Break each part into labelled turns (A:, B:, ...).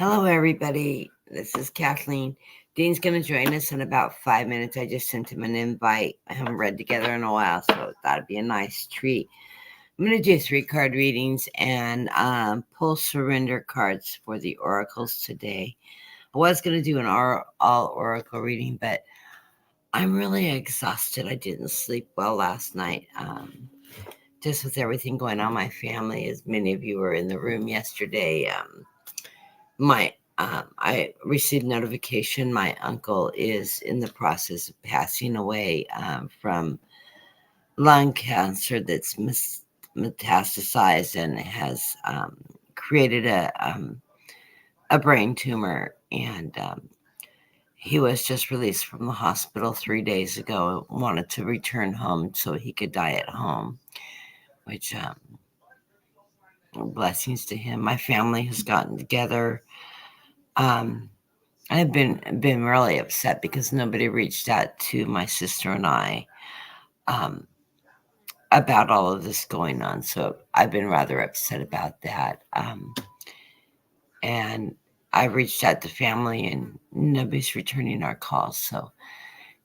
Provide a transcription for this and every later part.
A: Hello, everybody. This is Kathleen. Dean's going to join us in about 5 minutes. I just sent him an invite. I haven't read together in a while, so that'd be a nice treat. I'm going to do 3 card readings and pull surrender cards for the oracles today. I was going to do an all oracle reading, but I'm really exhausted. I didn't sleep well last night. Just with everything going on in my family, as many of you were in the room yesterday. I received notification my uncle is in the process of passing away from lung cancer that's metastasized and has created a brain tumor. And he was just released from the hospital 3 days ago, wanted to return home so he could die at home, which blessings to him. My family has gotten together. I've been really upset because nobody reached out to my sister and I about all of this going on. So I've been rather upset about that. And I reached out to family and nobody's returning our calls. So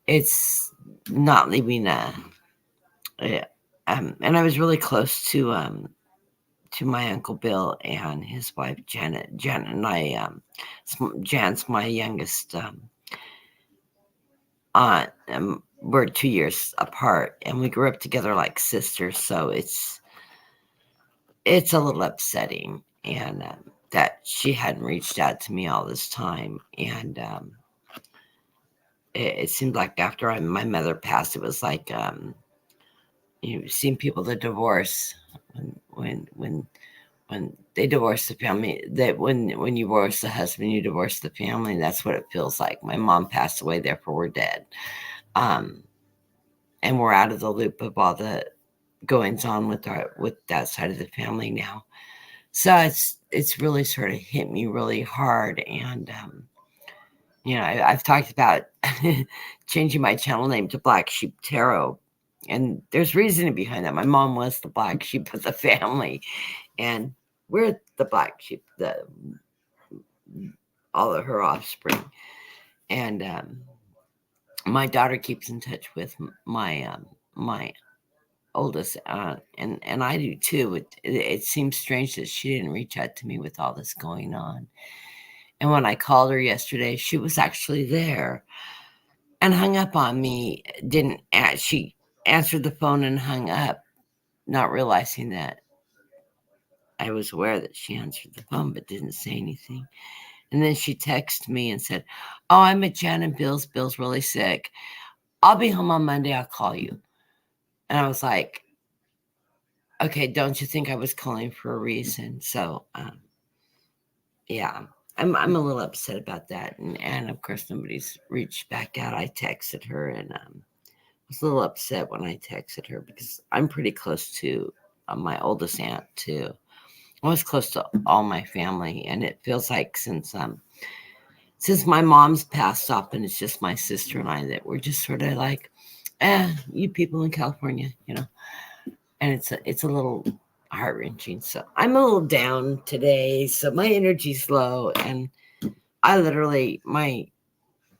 A: it's not leaving and I was really close to my Uncle Bill and his wife Janet. Janet and I, Jan's my youngest aunt. We're 2 years apart, and we grew up together like sisters. So it's a little upsetting, and that she hadn't reached out to me all this time. And it seemed like after my mother passed, it was like you've seen people that divorce when they divorce the family, that when you divorce the husband, you divorce the family. That's what it feels like. My mom passed away, therefore we're dead. And we're out of the loop of all the goings on with that side of the family now. So it's really sort of hit me really hard. And I've talked about changing my channel name to Black Sheep Tarot, and there's reasoning behind that. My mom was the black sheep of the family, and we're the black sheep, all of her offspring. And my daughter keeps in touch with my oldest and I do too. It seems strange that she didn't reach out to me with all this going on. And when I called her yesterday, she was actually there and hung up on me. She answered the phone and hung up, not realizing that I was aware that she answered the phone but didn't say anything. And then she texted me and said, "Oh, I'm at Jan and Bill's. Bill's really sick. I'll be home on Monday. I'll call you." And I was like, okay, don't you think I was calling for a reason? So, yeah, I'm a little upset about that. And of course, nobody's reached back out. I texted her and was a little upset when I texted her because I'm pretty close to my oldest aunt too. I was close to all my family, and it feels like since my mom's passed off and it's just my sister and I, that we're just sort of like, you people in California, and it's a little heart-wrenching. So I'm a little down today, so my energy's low, and I literally I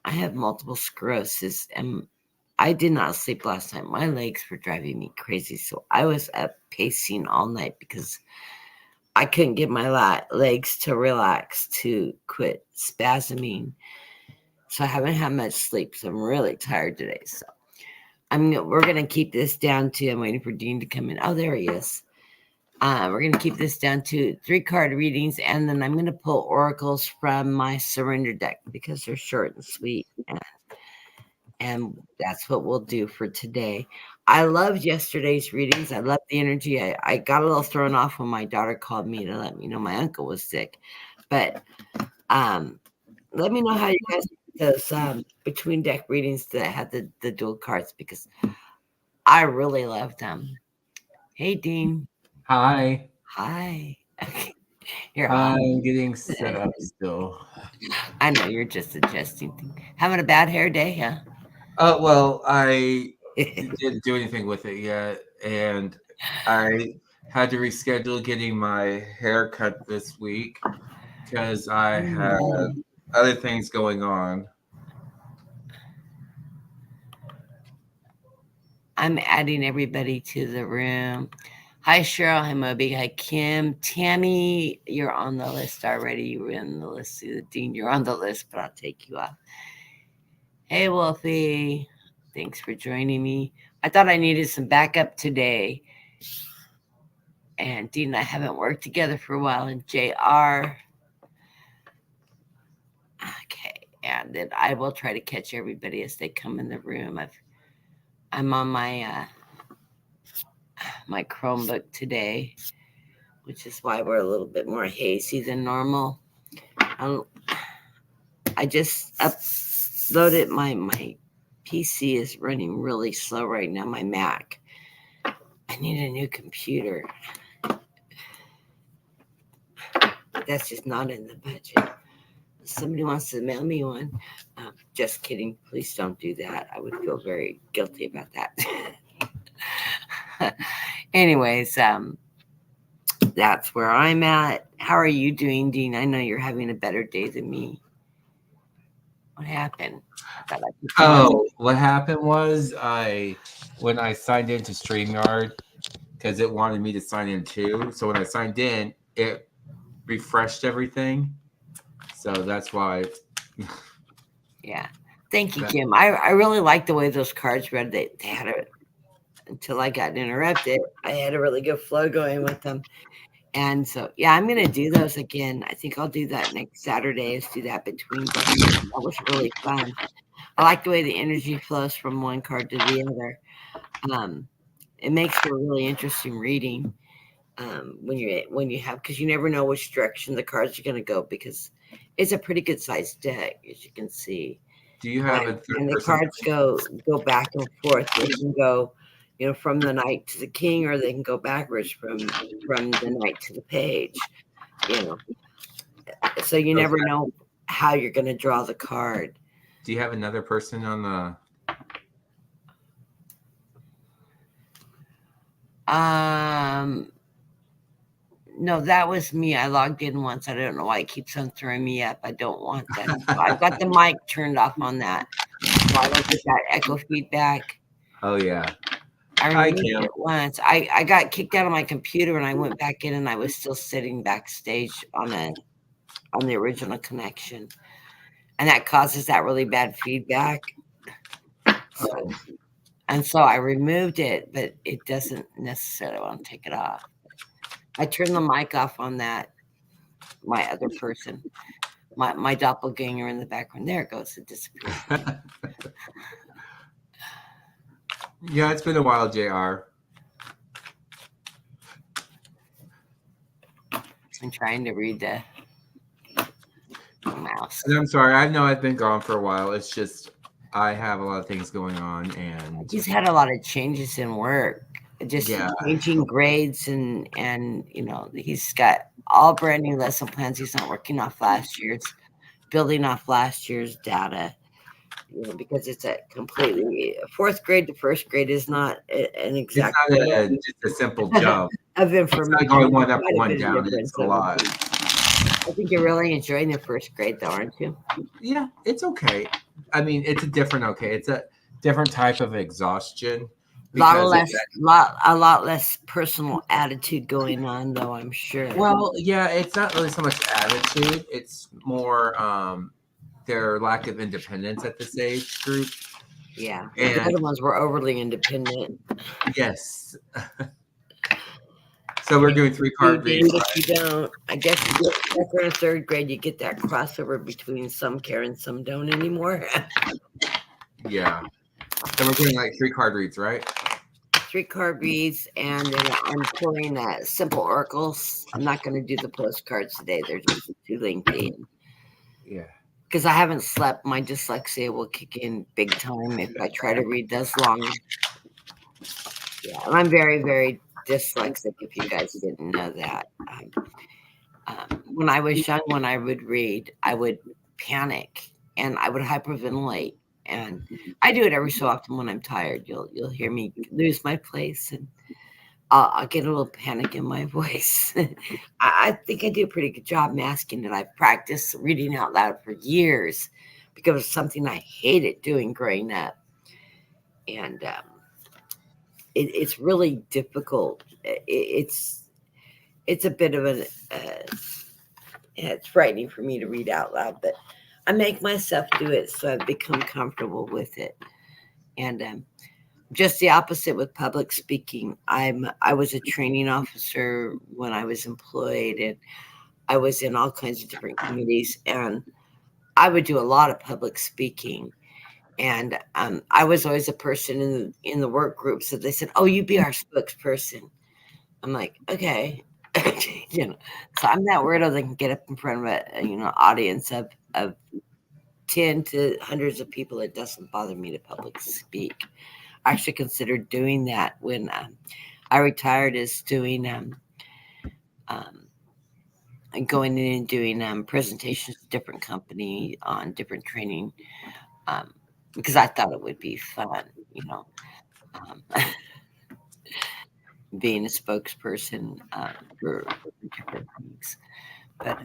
A: have multiple sclerosis, and I did not sleep last night. My legs were driving me crazy, so I was up pacing all night because I couldn't get my legs to relax, to quit spasming. So I haven't had much sleep, so I'm really tired today. So we're gonna keep this down to. I'm waiting for Dean to come in. Oh, there he is. We're gonna keep this down to 3-card readings, and then I'm gonna pull oracles from my surrender deck because they're short and sweet, and that's what we'll do for today. I loved yesterday's readings. I loved the energy. I got a little thrown off when my daughter called me to let me know my uncle was sick, but let me know how you guys those between deck readings that had the dual cards, because I really loved them. Hey, Dean.
B: Hi.
A: Hi. Okay. You're
B: I'm getting set up still.
A: I know you're just adjusting things. Having a bad hair day, huh?
B: Well, I didn't do anything with it yet, and I had to reschedule getting my hair cut this week. because I had other things going on.
A: I'm adding everybody to the room. Hi, Cheryl. Hi, Moby. Hi, Kim. Tammy, you're on the list already. You were in the list. Dean, you're on the list, but I'll take you off. Hey, Wolfie. Thanks for joining me. I thought I needed some backup today. And Dean and I haven't worked together for a while. And JR. Okay. And then I will try to catch everybody as they come in the room. I'm on my Chromebook today, which is why we're a little bit more hazy than normal. I just uploaded my PC is running really slow right now, my Mac. I need a new computer. That's just not in the budget. If somebody wants to mail me one. Just kidding. Please don't do that. I would feel very guilty about that. Anyways, that's where I'm at. How are you doing, Dean? I know you're having a better day than me. What happened?
B: What happened was when I signed into StreamYard, because it wanted me to sign in too. So when I signed in, it refreshed everything. So that's why.
A: Yeah. Thank you, Kim. I really like the way those cards read. They had until I got interrupted, I had a really good flow going with them. And so, yeah, I'm going to do those again. I think I'll do that next Saturday. Is do that between. That was really fun. I like the way the energy flows from one card to the other. It makes for a really interesting reading when you have, because you never know which direction the cards are going to go, because it's a pretty good sized deck, as you can see.
B: Do you have a third
A: and the
B: person?
A: cards go back and forth. They can go, from the knight to the king, or they can go backwards from the knight to the page. So you never know how you're going to draw the card.
B: Do you have another person on the?
A: No, that was me. I logged in once. I don't know why it keeps on throwing me up. I don't want that. I've got the mic turned off on that, so I don't get that echo feedback.
B: Oh yeah.
A: I removed it once. I got kicked out of my computer and I went back in, and I was still sitting backstage on the original connection, and that causes that really bad feedback. So I removed it, but it doesn't necessarily want to take it off. I turned the mic off on that. My other person, my doppelganger in the background. There it goes. It disappeared.
B: Yeah, it's been a while, JR.
A: I'm trying to read the mouse.
B: And I'm sorry. I know I've been gone for a while. It's just I have a lot of things going on, and
A: he's had a lot of changes in work. Just changing grades, and he's got all brand new lesson plans. He's not working off last year's, building off last year's data. Because it's a completely fourth grade to first grade is not an exact.
B: It's not just a simple jump
A: of information.
B: It's not going one up, one down. It's a lot.
A: I think you're really enjoying the first grade, though, aren't you?
B: Yeah, it's okay. I mean, it's a different It's a different type of exhaustion.
A: A lot less personal attitude going on, though, I'm sure.
B: Well, yeah, it's not really so much attitude. It's more their lack of independence at this age group.
A: Yeah, and the other ones were overly independent.
B: Yes. So we're doing 3-card reads.
A: If you don't, I guess after in third grade, you get that crossover between some care and some don't anymore.
B: Yeah. So we're doing like 3-card reads, right?
A: 3-card reads, and then I'm pulling simple oracles. I'm not going to do the postcards today. They're just too lengthy.
B: Yeah.
A: Because I haven't slept. My dyslexia will kick in big time if I try to read those long. Yeah, and I'm very, very dyslexic, if you guys didn't know that. When I was young, when I would read, I would panic and I would hyperventilate. And I do it every so often when I'm tired. You'll hear me lose my place. I'll get a little panic in my voice. I think I do a pretty good job masking it. I've practiced reading out loud for years because it was something I hated doing growing up. And it's really difficult. It's a bit of an, yeah, it's frightening for me to read out loud, but I make myself do it so I've become comfortable with it. And just the opposite with public speaking. I was a training officer when I was employed, and I was in all kinds of different committees, and I would do a lot of public speaking. And I was always a person in the work groups that they said, "Oh, you be our spokesperson." I'm like, okay, you know. So I'm that weirdo that can get up in front of a audience of 10 to hundreds of people. It doesn't bother me to public speak. I actually considered doing that when I retired, is doing and going in and doing presentations to different company on different training um, because I thought it would be fun, you know, being a spokesperson for different things. But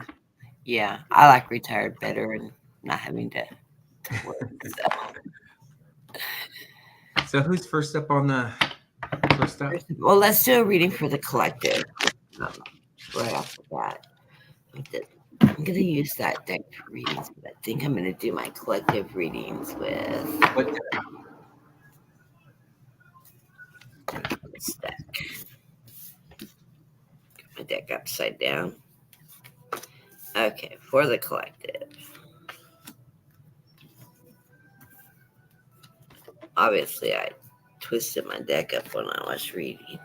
A: yeah, I like retired better and not having to work.
B: So who's first up on the first up?
A: Well, let's do a reading for the collective um, right off the bat. I'm going to use that deck for readings, but I think I'm going to do my collective readings with
B: What
A: this deck. My deck upside down. Okay, for the collective. Obviously, I twisted my deck up when I was reading.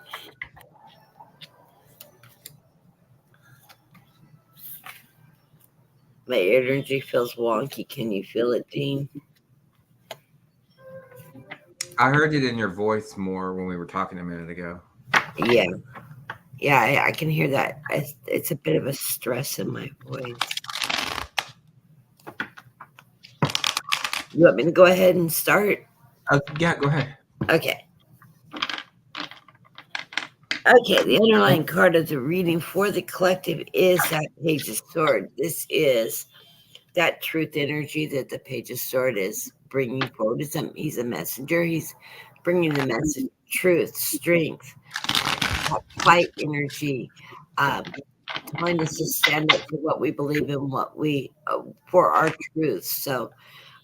A: My energy feels wonky. Can you feel it, Dean?
B: I heard it in your voice more when we were talking a minute ago.
A: Yeah. Yeah, I can hear that. It's a bit of a stress in my voice. You want me to go ahead and start?
B: Yeah, go ahead.
A: Okay. Okay, the underlying card of the reading for the collective is that Page of Sword. This is that truth energy that the Page of Sword is bringing forward. He's a messenger. He's bringing the message, truth, strength, fight energy, um, telling us to stand up for what we believe in, what we for our truths. So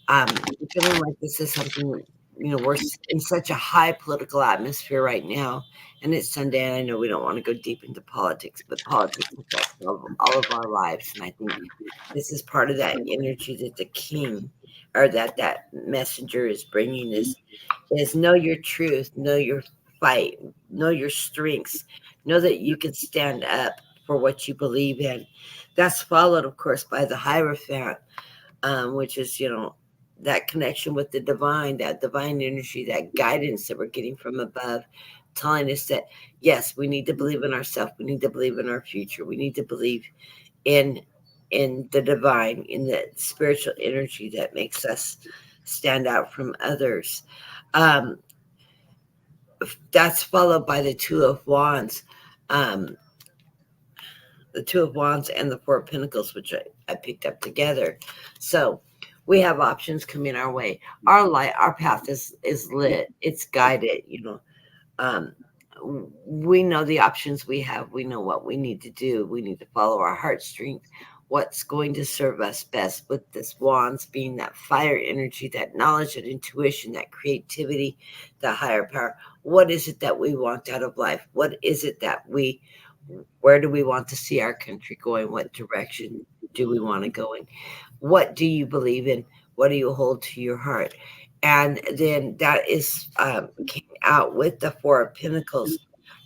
A: I'm feeling like this is something, we're in such a high political atmosphere right now, and it's Sunday. I know we don't want to go deep into politics, but politics affects all of our lives, and I think this is part of that energy that the king or that messenger is bringing is know your truth, know your fight, know your strengths, know that you can stand up for what you believe in. That's followed, of course, by the Hierophant, which is, that connection with the divine, that divine energy, that guidance that we're getting from above, telling us that, yes, we need to believe in ourselves. We need to believe in our future. We need to believe in the divine, in the spiritual energy that makes us stand out from others. Um, that's followed by the Two of Wands. Um, the Two of Wands and the Four of Pentacles, which I picked up together. So we have options coming our way. Our light, our path is lit. It's guided. Um, we know the options we have. We know what we need to do. We need to follow our heartstrings. What's going to serve us best with this wands being that fire energy, that knowledge, that intuition, that creativity, that higher power. What is it that we want out of life? What is it that where do we want to see our country going? What direction do we want to go in? What do you believe in? What do you hold to your heart? And then that is came out with the Four of Pentacles,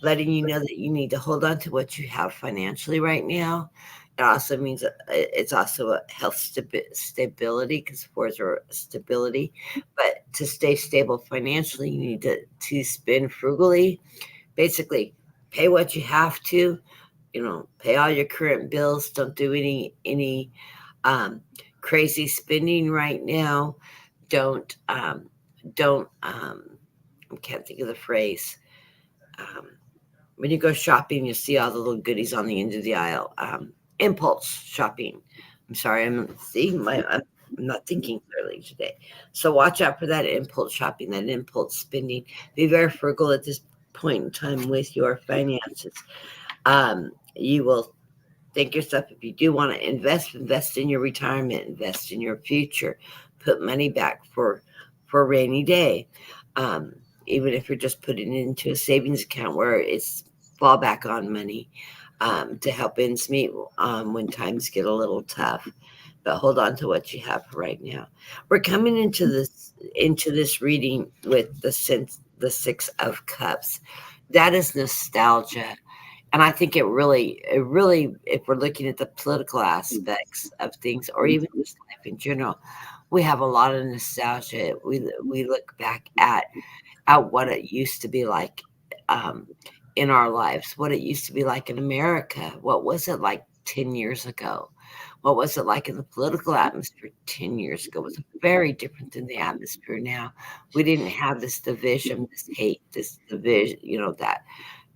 A: letting you know that you need to hold on to what you have financially right now. It also means it's also a health stability, because fours are stability. But to stay stable financially, you need to spend frugally. Basically, pay what you have to. Pay all your current bills. Don't do any um, crazy spending right now. Don't I can't think of the phrase. Um, when you go shopping, you see all the little goodies on the end of the aisle. Impulse shopping. I'm sorry, I'm not thinking clearly today. So watch out for that impulse shopping, that impulse spending. Be very frugal at this point in time with your finances. You will think yourself, if you do want to invest in your retirement, invest in your future, put money back for a rainy day. Um, Even if you're just putting it into a savings account where it's fall back on money, to help ends meet, when times get a little tough. But hold on to what you have right now. We're coming into this reading with the Six of Cups. That is nostalgia, and I think it really, if we're looking at the political aspects of things, or even just life in general, we have a lot of nostalgia. We look back at what it used to be like, um, in our lives, what it used to be like in America. What was it like 10 years ago? What was it like in the political atmosphere 10 years ago? It was very different than the atmosphere now. We didn't have this division, this hate, this division. That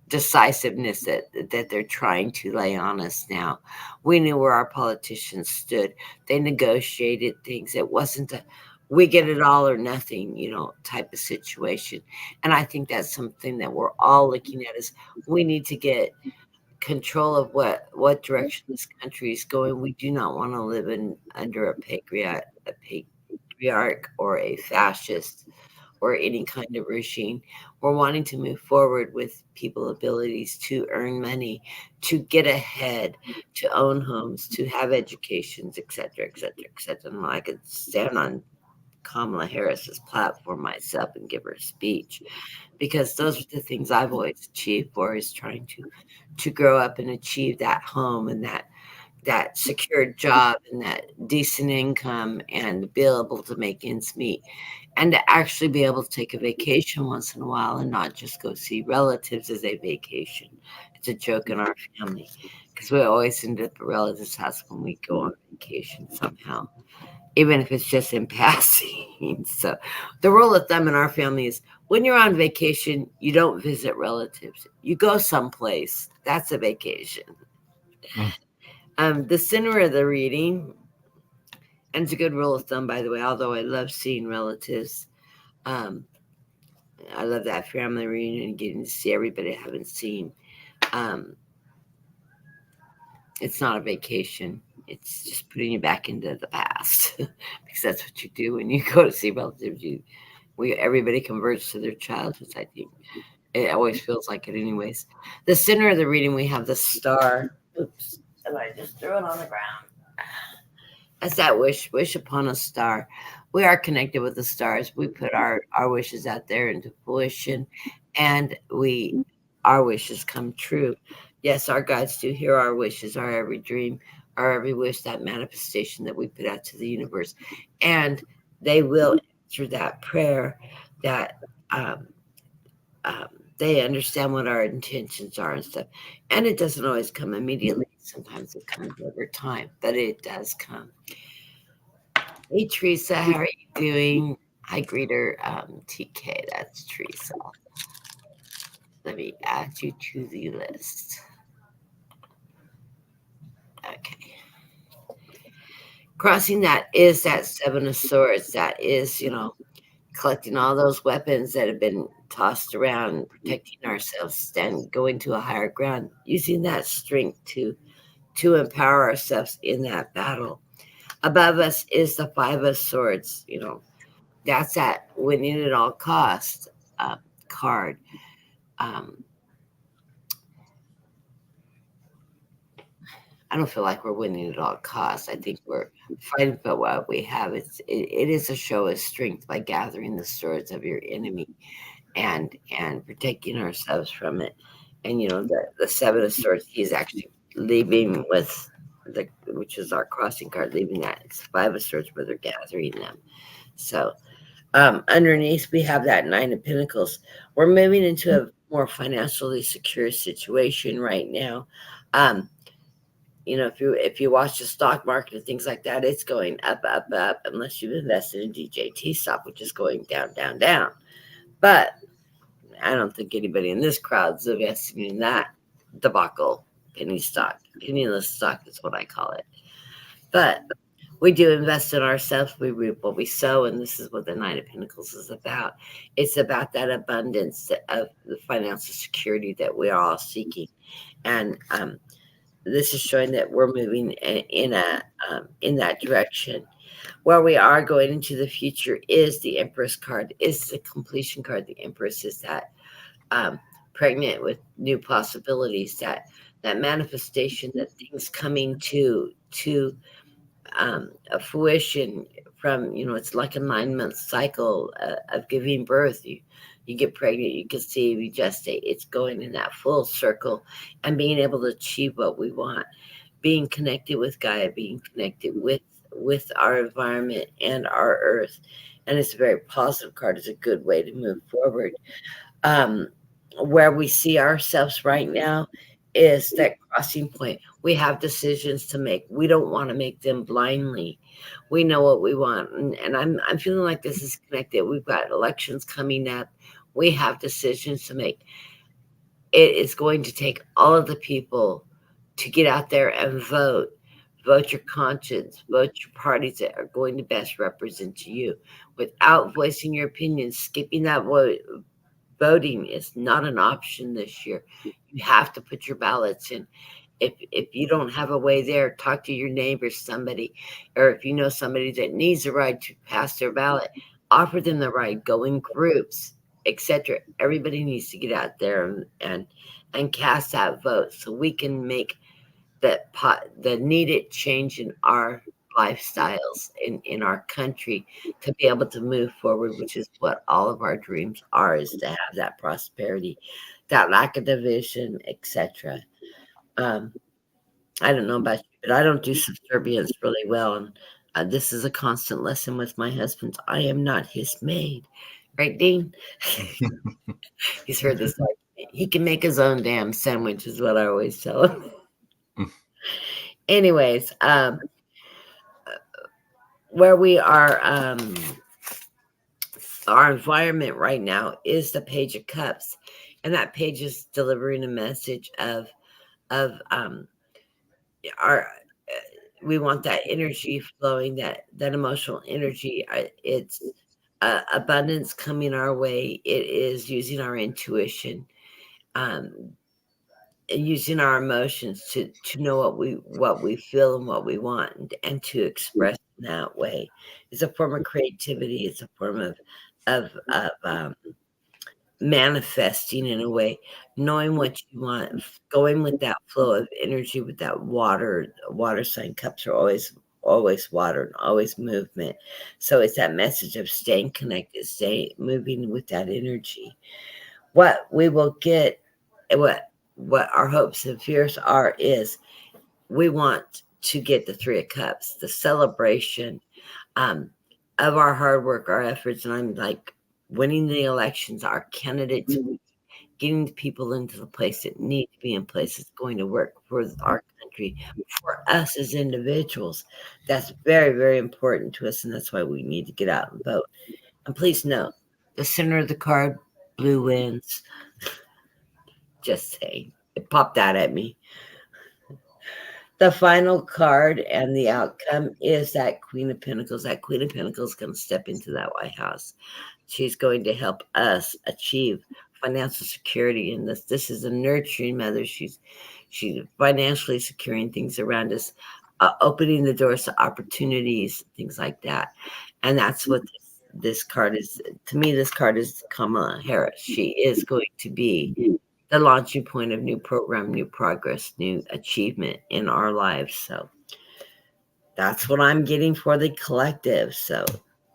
A: decisiveness that they're trying to lay on us now. We knew where our politicians stood. They negotiated things. It wasn't a we get it all or nothing, type of situation. And I think that's something that we're all looking at is we need to get control of what direction this country is going. We do not want to live in under a patriarch or a fascist or any kind of regime. We're wanting to move forward with people abilities to earn money, to get ahead, to own homes, to have educations, et cetera, et cetera, et cetera. And I could stand on Kamala Harris's platform myself and give her a speech, because those are the things I've always achieved for, is trying to grow up and achieve that home and that secured job and that decent income and be able to make ends meet, and to actually be able to take a vacation once in a while and not just go see relatives as a vacation. It's a joke in our family because we always end up at a relative's house when we go on vacation somehow, even if it's just in passing. So, the rule of thumb in our family is when you're on vacation, you don't visit relatives. You go someplace. That's a vacation.
B: Mm.
A: The center of the reading, and it's a good rule of thumb, by the way, although I love seeing relatives. Um, I love that family reunion and getting to see everybody I haven't seen. Um, it's not a vacation. It's just putting you back into the past because that's what you do when you go to see relatives. Everybody converts to their childhoods. I think it always feels like it, anyways. The center of the reading, we have the star. Oops, and I just threw it on the ground. As that wish upon a star. We are connected with the stars. We put our wishes out there into fruition, and we our wishes come true. Yes, our guides do hear our wishes, our every dream, our every wish, that manifestation that we put out to the universe, and they will answer that prayer. That um, um, they understand what our intentions are and stuff, and it doesn't always come immediately. Sometimes it comes over time, but it does come. Hey Teresa, how are you doing? Hi, greeter, TK. That's Teresa. Let me add you to the list. Okay. Crossing that is that Seven of Swords. That is, collecting all those weapons that have been tossed around, protecting ourselves, stand going to a higher ground, using that strength to empower ourselves in that battle. Above us is the Five of Swords. That's that winning at all costs, card. Um, I don't feel like we're winning at all costs. I think we're fighting for what we have. It is a show of strength by gathering the swords of your enemy and protecting ourselves from it. And the Seven of Swords, he's actually leaving with which is our crossing card, leaving that. It's Five of Swords where they're gathering them. So, underneath, we have that Nine of Pentacles. We're moving into a more financially secure situation right now. Um, if you watch the stock market and things like that, it's going up, up, up, unless you've invested in DJT stock, which is going down, down, down. But I don't think anybody in this crowd's investing in that debacle. Penny stock, penniless stock is what I call it. But we do invest in ourselves. We reap what we sow, and this is what the Nine of Pentacles is about. It's about that abundance of the financial security that we are all seeking, and this is showing that we're moving in that direction. Where we are going into the future is the Empress card, is the completion card. The Empress is that um, pregnant with new possibilities, that manifestation, that things coming to a fruition from, it's like a 9 month cycle of giving birth. You get pregnant, you conceive, you gestate. It's going in that full circle and being able to achieve what we want, being connected with Gaia, being connected with our environment and our earth. And it's a very positive card. It's a good way to move forward. um, where we see ourselves right now is that crossing point. We have decisions to make. We don't want to make them blindly. We know what we want, and I'm feeling like this is connected. We've got elections coming up. We have decisions to make. It is going to take all of the people to get out there and vote. Vote your conscience. Vote your parties that are going to best represent you, without voicing your opinion. Skipping that vote, voting is not an option this year. You have to put your ballots in. If you don't have a way there, talk to your neighbor, somebody, or if you know somebody that needs a ride to pass their ballot, offer them the ride. Go in groups, etc. Everybody needs to get out there and cast that vote so we can make the needed change in our lifestyles in our country to be able to move forward, which is what all of our dreams are, is to have that prosperity, that lack of division, etc. um I don't know about you, but I don't do subservience really well, and this is a constant lesson with my husband. I am not his maid, right, Dean? He's heard this like he can make his own damn sandwich is what I always tell him. Anyways, where we are, our environment right now is the Page of Cups, and that page is delivering a message of our we want that energy flowing, that emotional energy. It's abundance coming our way. It is using our intuition, um, and using our emotions to know what we feel and what we want, and to express in that way. It's a form of creativity. It's a form of manifesting in a way, knowing what you want, going with that flow of energy, with that water sign. Cups are always water and always movement. So it's that message of staying connected, stay moving with that energy. What we will get, what our hopes and fears are, is we want to get the Three of Cups, the celebration um, of our hard work, our efforts, and I'm like winning the elections, our candidates, getting the people into the place that need to be in place that's going to work for our country, for us as individuals. That's very, very important to us, and that's why we need to get out and vote. And please note, the center of the card, blue wins. Just saying. It popped out at me. The final card and the outcome is that Queen of Pentacles. That Queen of Pentacles is going to step into that White House. She's going to help us achieve financial security in this. This is a nurturing mother. She's financially securing things around us, opening the doors to opportunities, things like that. And that's what this card is. To me, this card is Kamala Harris. She is going to be the launching point of new program, new progress, new achievement in our lives. So that's what I'm getting for the collective. So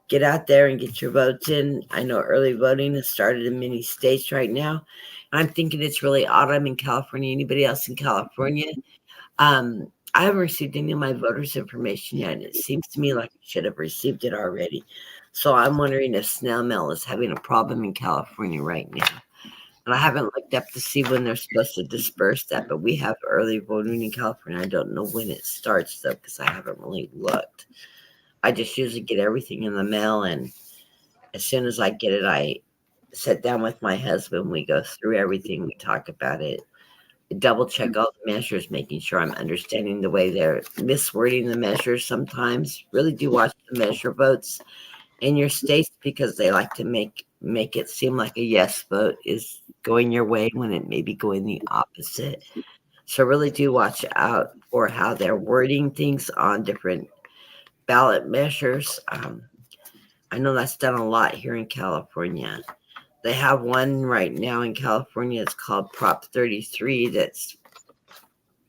A: get out there and get your votes in. I know early voting has started in many states right now. I'm thinking it's really odd I'm in California. Anybody else in California? I haven't received any of my voters' information yet, and it seems to me like I should have received it already. So I'm wondering if snail mail is having a problem in California right now. And I haven't looked up to see when they're supposed to disperse that, but we have early voting in California. I don't know when it starts, though, because I haven't really looked. I just usually get everything in the mail, and as soon as I get it, sit down with my husband. We go through everything. We talk about it. Double check all the measures, making sure I'm understanding the way they're miswording the measures sometimes. Really do watch the measure votes in your states because they like to make it seem like a yes vote is going your way when it may be going the opposite. So really do watch out for how they're wording things on different ballot measures. I know that's done a lot here in California. They have one right now in California. It's called Prop 33. That's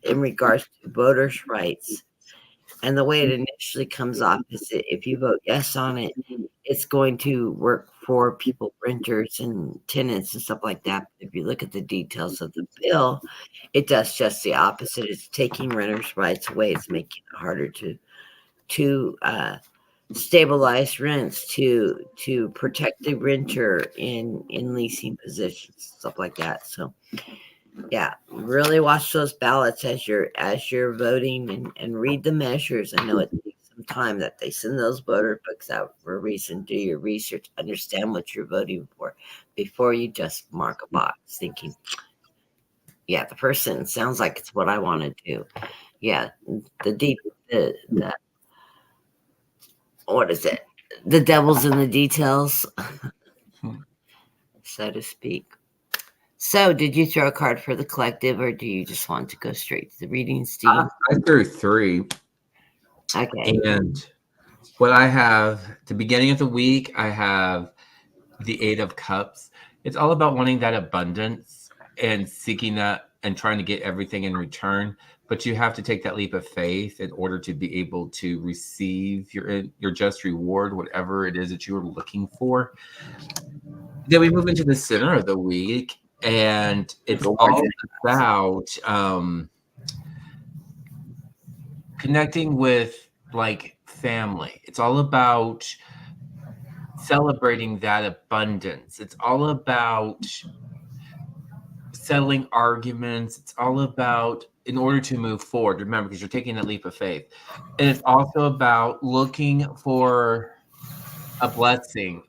A: in regards to voters' rights. And the way it initially comes off is that if you vote yes on it, it's going to work for people, renters and tenants and stuff like that. If you look at the details of the bill, it does just the opposite. It's taking renters' rights away. It's making it harder to stabilize rents, to protect the renter in leasing positions, stuff like that. So yeah, really watch those ballots as you're voting and read the measures. I know it takes some time that they send those voter books out for a reason. Do your research, understand what you're voting for before you just mark a box thinking, yeah, the person sounds like it's what I want to do. Yeah, the deep the what is it? The devil's in the details, so to speak. So, did you throw a card for the collective, or do you just want to go straight to the reading, Steve?
B: I threw 3.
A: Okay.
B: And what I have, the beginning of the week, I have the 8 of Cups. It's all about wanting that abundance and seeking that and trying to get everything in return. But you have to take that leap of faith in order to be able to receive your just reward, whatever it is that you are looking for. Then we move into the center of the week, and it's all about connecting with like family. It's all about celebrating that abundance. It's all about settling arguments. It's all about, in order to move forward, remember, because you're taking a leap of faith. And it's also about looking for a blessing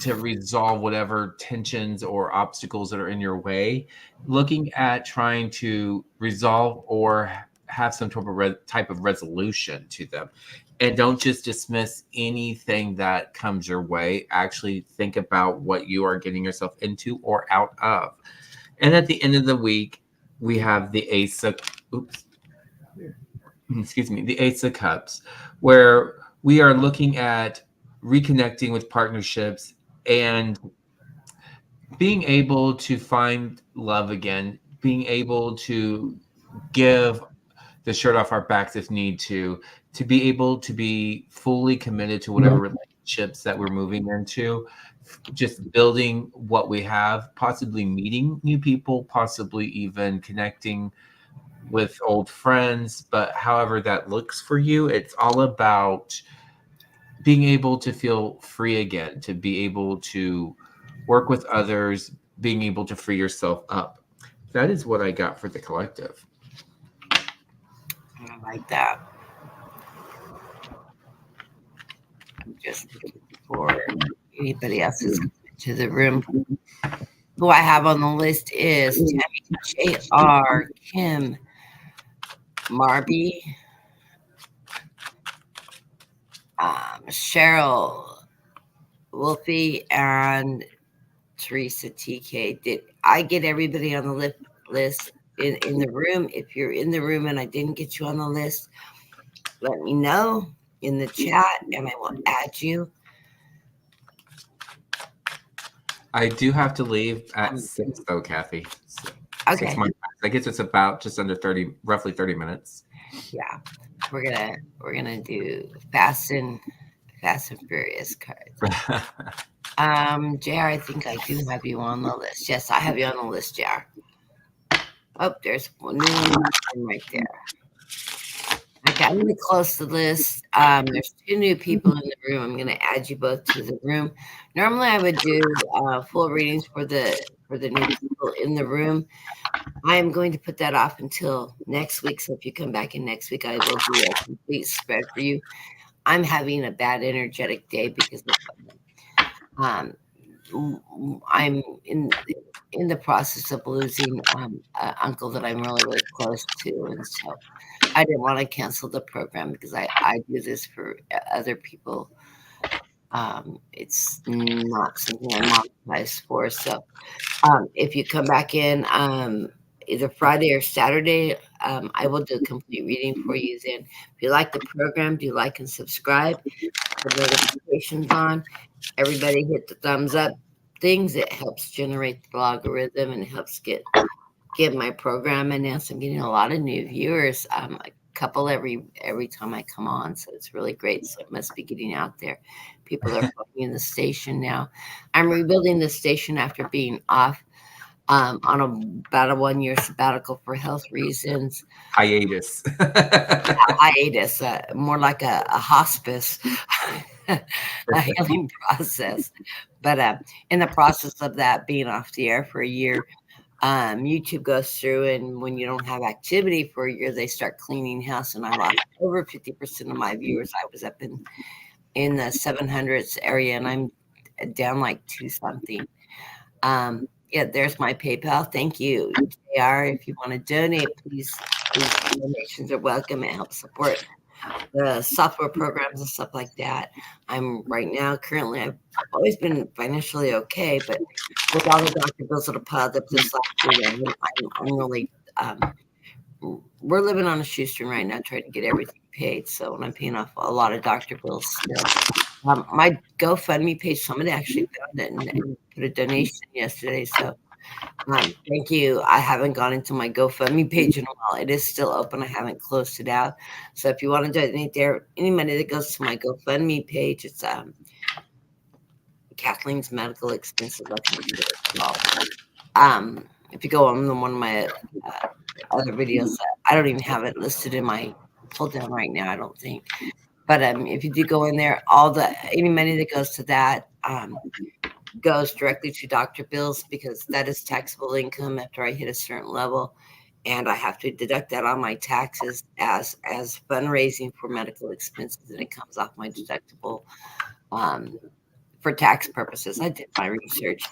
B: to resolve whatever tensions or obstacles that are in your way, looking at trying to resolve or have some type of resolution to them. And don't just dismiss anything that comes your way. Actually think about what you are getting yourself into or out of. And at the end of the week, we have the the Ace of Cups, where we are looking at reconnecting with partnerships and being able to find love again, being able to give the shirt off our backs if need to be able to be fully committed to whatever relationships that we're moving into, just building what we have, possibly meeting new people, possibly even connecting with old friends. But however that looks for you, it's all about being able to feel free again, to be able to work with others, being able to free yourself up. That is what I got for the collective.
A: I like that. I'm just looking for anybody else who's coming to the room. Who I have on the list is Tammy J.R., Kim, Marby, Cheryl, Wolfie, and Teresa TK. Did I get everybody on the list in the room? If you're in the room and I didn't get you on the list, let me know in the chat and I will add you.
B: I do have to leave at 6 though, Kathy. So
A: Okay.
B: 6 months. I guess it's about just under 30, roughly 30 minutes.
A: Yeah. We're gonna do Fast and Furious cards. JR, I think I do have you on the list. Yes, I have you on the list, JR. Oh, there's one new one right there. Okay, I'm going to close the list. There's 2 new people in the room. I'm going to add you both to the room. Normally, I would do full readings for the new people in the room. I am going to put that off until next week. So if you come back in next week, I will do a complete spread for you. I'm having a bad energetic day because of I'm in the process of losing an uncle that I'm really really close to, and so I didn't want to cancel the program because I do this for other people. It's not something I monetize for. So if you come back in either Friday or Saturday, I will do a complete reading for you. Then, if you like the program, do like and subscribe. The notifications on. Everybody hit the thumbs up things. It helps generate the algorithm and helps get my program announced. I'm getting a lot of new viewers. A couple every time I come on, so it's really great. So it must be getting out there. People are following the station now. I'm rebuilding the station after being off on about a 1 year sabbatical for health reasons.
B: Hiatus.
A: Hiatus, more like a hospice, a healing process. But in the process of that, being off the air for a year, YouTube goes through, and when you don't have activity for a year, they start cleaning house, and I lost over 50% of my viewers. I was up in the 700s area, and I'm down like two something. Yeah, there's my PayPal. Thank you, JR. If you want to donate, please, donations are welcome. It helps support the software programs and stuff like that. I'm right now, currently, I've always been financially okay, but with all the doctor bills that have piled up this last year, I'm really, we're living on a shoestring right now, trying to get everything paid. So, and I'm paying off a lot of doctor bills still. My GoFundMe page, somebody actually found it and put a donation yesterday. So, thank you. I haven't gone into my GoFundMe page in a while. It is still open. I haven't closed it out. So if you want to donate there, any money that goes to my GoFundMe page, it's Kathleen's medical expenses. I think it's called. If you go on one of my other videos, I don't even have it listed in my pull down right now. I don't think. But if you do go in there, any money that goes to that goes directly to doctor bills because that is taxable income after I hit a certain level, and I have to deduct that on my taxes as fundraising for medical expenses, and it comes off my deductible for tax purposes. I did my research.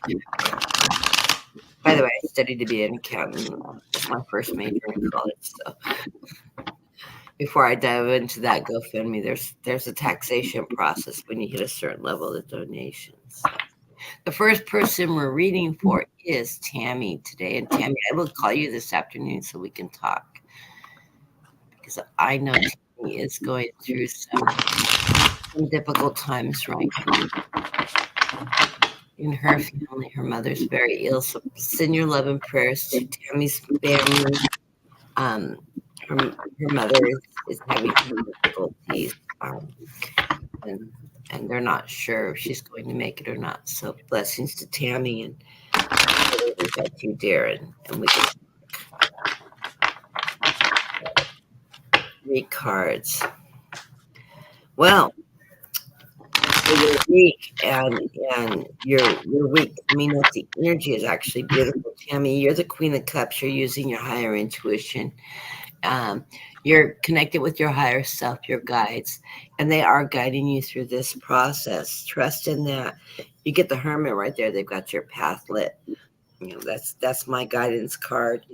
A: By the way, I studied to be an accountant. It's my first major in college, so before I dive into that GoFundMe, there's a taxation process when you hit a certain level of donations. So the first person we're reading for is Tammy today. And Tammy, I will call you this afternoon so we can talk because I know Tammy is going through some difficult times right now. In her family, her mother's very ill. So send your love and prayers to Tammy's family. Her mother is having some difficulties. And and they're not sure if she's going to make it or not. So blessings to Tammy and that you, Darren, and we can read cards. Well, for your week and your week coming up, the energy is actually beautiful, Tammy. You're the Queen of Cups. You're using your higher intuition. Um, you're connected with your higher self, your guides, and they are guiding you through this process. Trust in that. You get the Hermit right there. They've got your path lit. That's my guidance card,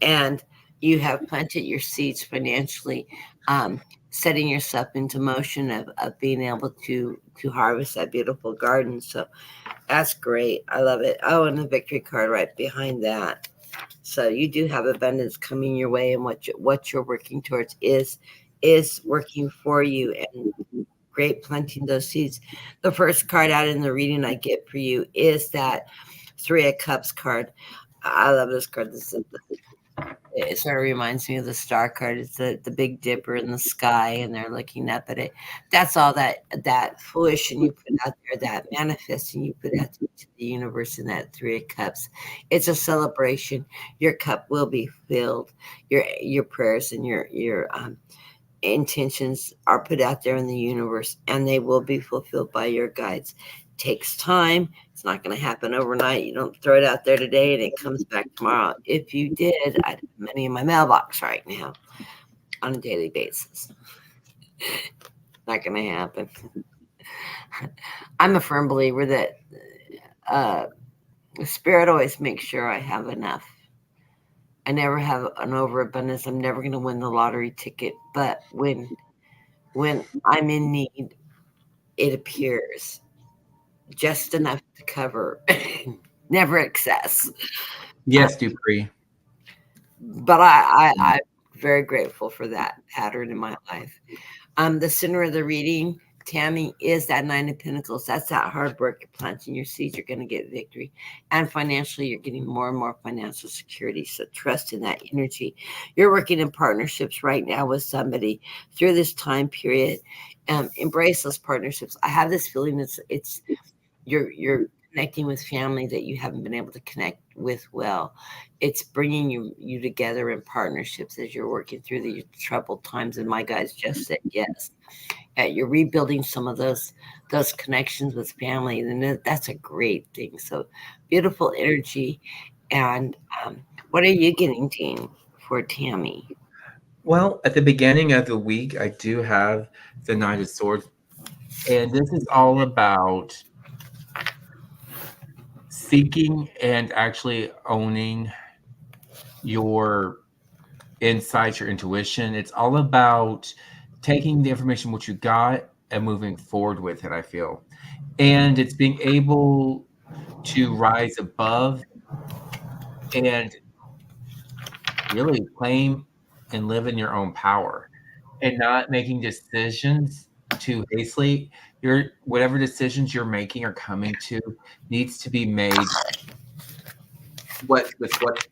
A: and you have planted your seeds financially, um, setting yourself into motion of being able to harvest that beautiful garden. So that's great. I love it. Oh, and the victory card right behind that. So you do have abundance coming your way, and what you're working towards is working for you, and great planting those seeds. The first card out in the reading I get for you is that Three of Cups card. I love this card. It sort of reminds me of the star card. It's the Big Dipper in the sky, and they're looking up at it. That's all that fruition you put out there, that manifesting you put out to the universe in that Three of Cups. It's a celebration. Your cup will be filled. Your prayers and your intentions are put out there in the universe, and they will be fulfilled by your guides. Takes time. It's not going to happen overnight. You don't throw it out there today and it comes back tomorrow. If you did, I'd have money in my mailbox right now on a daily basis. Not going to happen. I'm a firm believer that uh, Spirit always makes sure I have enough. I never have an overabundance. I'm never going to win the lottery ticket, but when I'm in need, it appears just enough to cover, never excess. Uh,
B: Yes, Dupree.
A: but I'm very grateful for that pattern in my life. The center of the reading, Tammy, is that Nine of Pentacles. That's that hard work. You're planting your seeds. You're going to get victory. And financially, you're getting more and more financial security. So trust in that energy. You're working in partnerships right now with somebody through this time period. Embrace those partnerships. I have this feeling it's you're connecting with family that you haven't been able to connect with well. It's bringing you together in partnerships as you're working through the troubled times. And my guys just said yes. You're rebuilding some of those connections with family, and that's a great thing. So beautiful energy. And what are you getting, Dean, for Tammy?
B: Well, at the beginning of the week, I do have the Knight of Swords, and this is all about seeking and actually owning your insights, your intuition. It's all about taking the information what you got and moving forward with it, I feel. And it's being able to rise above and really claim and live in your own power and not making decisions too hastily. Your whatever decisions you're making or coming to needs to be made what's worked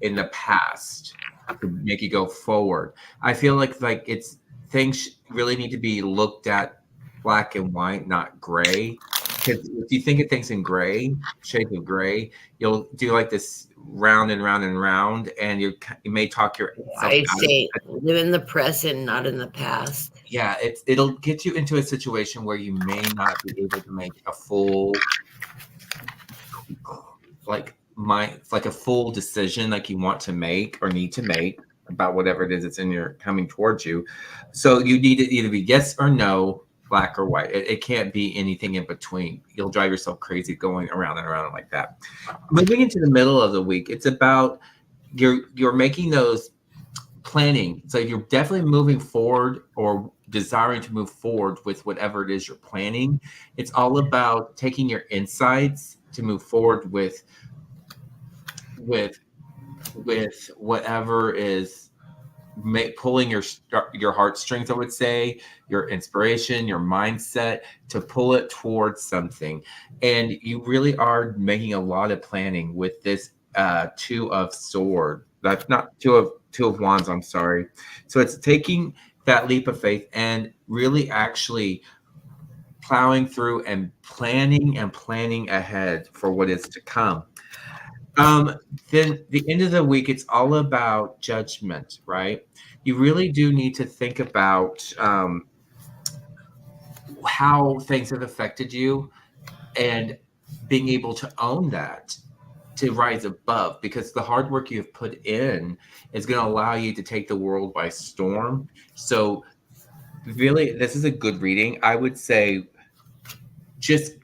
B: in the past to make you go forward. I feel like it's things really need to be looked at black and white, not gray. Because if you think of things in gray, shades of gray, you'll do like this round and round and round, and you may talk yourself
A: I
B: out of
A: say
B: it.
A: live in the present, not in the past.
B: Yeah, it'll get you into a situation where you may not be able to make a full like a full decision like you want to make or need to make about whatever it is that's in your coming towards you. So you need to either be yes or no, black or white. It can't be anything in between. You'll drive yourself crazy going around and around like that. Moving into the middle of the week, it's about you're making those planning. So you're definitely moving forward or desiring to move forward with whatever it is you're planning. It's all about taking your insights to move forward with whatever is pulling your heartstrings, I would say, your inspiration, your mindset to pull it towards something. And you really are making a lot of planning with this two of sword. That's not two of wands, I'm sorry. So it's taking that leap of faith and really actually plowing through and planning ahead for what is to come. Um, then the end of the week, it's all about judgment, right? You really do need to think about how things have affected you and being able to own that to rise above because the hard work you've put in is going to allow you to take the world by storm. So, really, this is a good reading. I would say just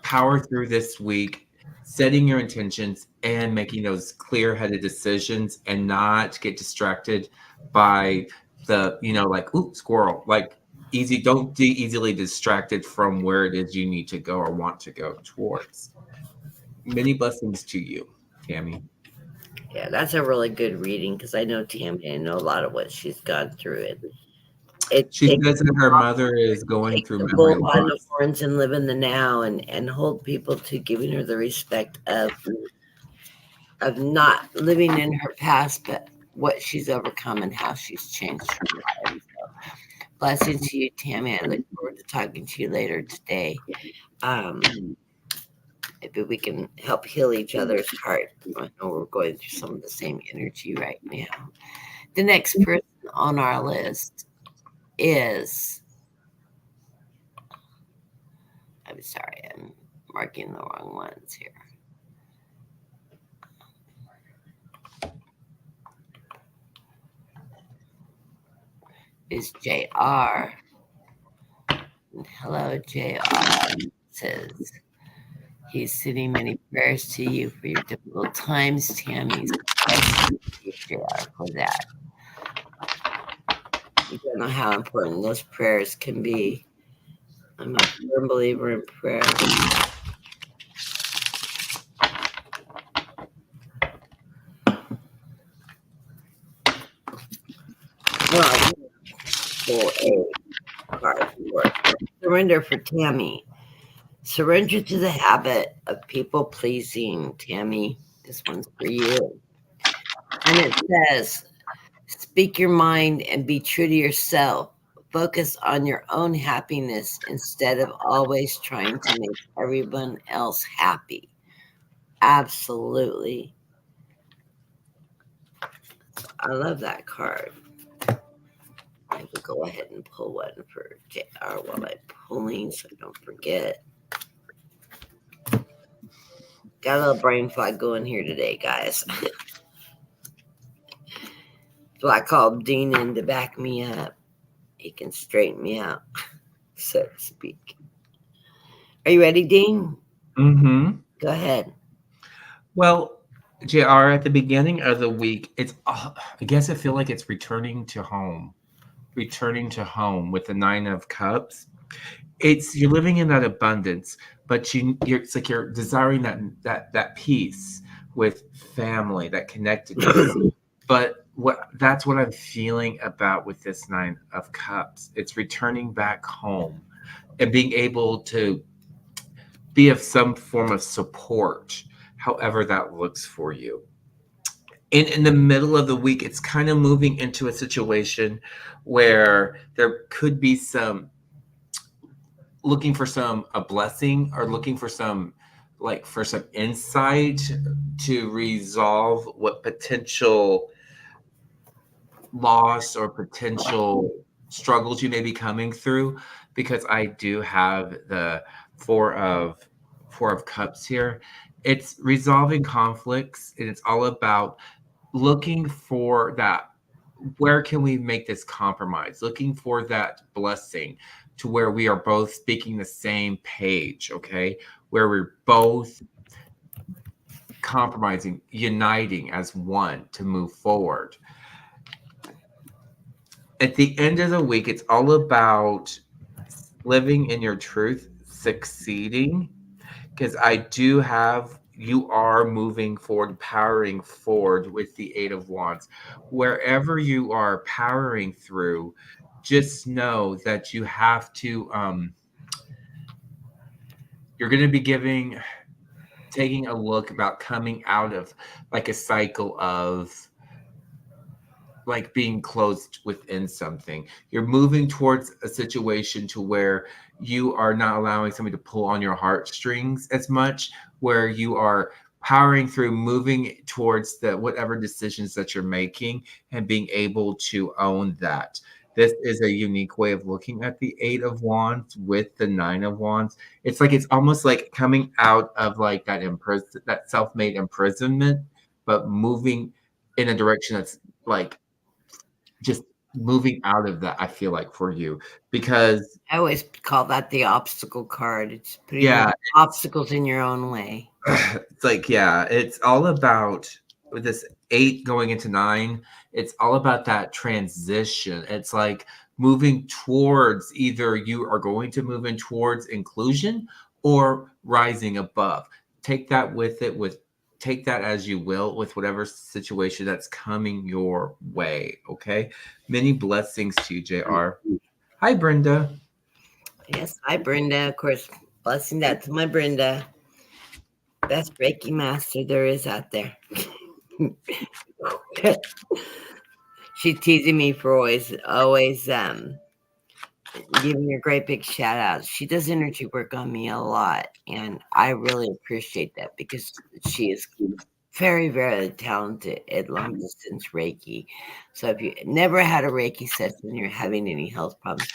B: power through this week, setting your intentions and making those clear-headed decisions and not get distracted by like, ooh, squirrel. Like don't be easily distracted from where it is you need to go or want to go towards. Many blessings to you, Tammy.
A: Yeah, that's a really good reading because I know Tammy. I know a lot of what she's gone through. It
B: She
A: takes
B: says that her mother is going
A: take
B: through
A: the
B: memory
A: bull by the
B: loss.
A: horns and live in the now, and hold people to giving her the respect of not living in her past, but what she's overcome and how she's changed her life. Blessings to you, Tammy. I look forward to talking to you later today. Um, Maybe we can help heal each other's heart. I know we're going through some of the same energy right now. The next person on our list is, I'm sorry, I'm marking the wrong ones here, is JR. Hello, JR. Says He's sending many prayers to you for your difficult times, Tammy. So thank you, JR, for that. You don't know how important those prayers can be. I'm a firm believer in prayer. Oh, full A card for it. Surrender for Tammy. Surrender to the habit of people pleasing, Tammy. This one's for you. And it says, speak your mind and be true to yourself. Focus on your own happiness instead of always trying to make everyone else happy. Absolutely. I love that card. I will go ahead and pull one for JR while I'm pulling so I don't forget. Got a little brain fog going here today, guys. So I called Dean in to back me up. He can straighten me out, so to speak. Are you ready, Dean?
B: Mm-hmm.
A: Go ahead.
B: Well, JR, at the beginning of the week, I guess I feel like it's returning to home. Returning to home with the Nine of Cups. It's you're living in that abundance, but it's like you're desiring that peace with family, that connectedness. But that's what I'm feeling about with this Nine of Cups. It's returning back home and being able to be of some form of support, however that looks for you. In the middle of the week, it's kind of moving into a situation where there could be some looking for a blessing or looking for some insight to resolve what potential loss or potential struggles you may be coming through, because I do have the four of cups here. It's resolving conflicts, and it's all about looking for that, where can we make this compromise, looking for that blessing to where we are both speaking the same page, okay, where we're both compromising, uniting as one to move forward. At the end of the week, it's all about living in your truth, succeeding, because I do have you are moving forward, powering forward with the Eight of Wands. Wherever you are powering through, just know that you have to you're going to be taking a look about coming out of like a cycle of like being closed within something. You're moving towards a situation to where you are not allowing somebody to pull on your heartstrings as much, where you are powering through, moving towards the whatever decisions that you're making and being able to own that. This is a unique way of looking at the Eight of Wands with the Nine of Wands. It's almost like coming out of like that self-made imprisonment, but moving in a direction that's like just moving out of that, I feel like, for you, because
A: I always call that the obstacle card. It's putting
B: yeah,
A: obstacles in your own way.
B: it's like, yeah, it's all about with this 8 going into 9, it's all about that transition. It's like moving towards, either you are going to move in towards inclusion or rising above. Take that take that as you will with whatever situation that's coming your way, okay? Many blessings to you, JR. Hi, Brenda.
A: Yes, hi, Brenda. Of course, blessing that to my Brenda. Best Reiki master there is out there. She's teasing me for always giving her great big shout outs. She does energy work on me a lot, and I really appreciate that because she is very, very talented at long distance Reiki. So if you never had a Reiki session and you're having any health problems,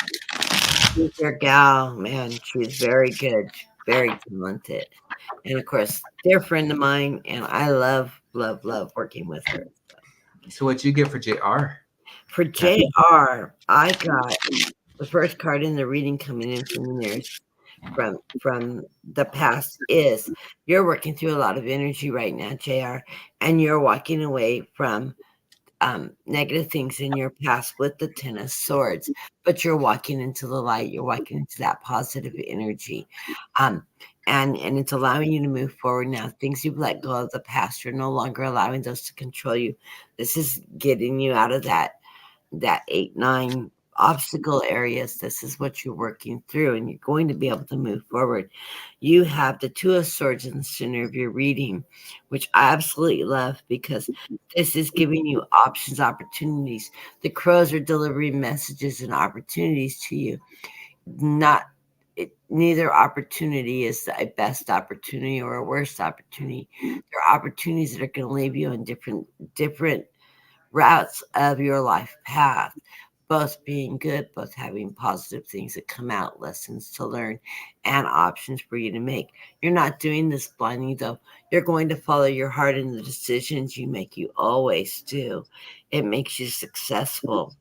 A: she's your gal, man. She's very good, very talented. And of course, dear friend of mine, and I love, love, love working with her.
B: So what'd you get for JR?
A: For JR, I got the first card in the reading coming in from the nurse. from the past is you're working through a lot of energy right now, JR, and you're walking away from negative things in your past with the Ten of Swords, but you're walking into the light. You're walking into that positive energy, um, and it's allowing you to move forward now. Things you've let go of the past, you're no longer allowing those to control you. This is getting you out of that 8, 9 obstacle areas. This is what you're working through, and you're going to be able to move forward. You have the Two of Swords in the center of your reading, which I absolutely love because this is giving you options, opportunities. The crows are delivering messages and opportunities to you. Not neither opportunity is a best opportunity or a worst opportunity. There are opportunities that are going to leave you in different routes of your life path, both being good, both having positive things that come out, lessons to learn, and options for you to make. You're not doing this blindly, though. You're going to follow your heart in the decisions you make. You always do. It makes you successful.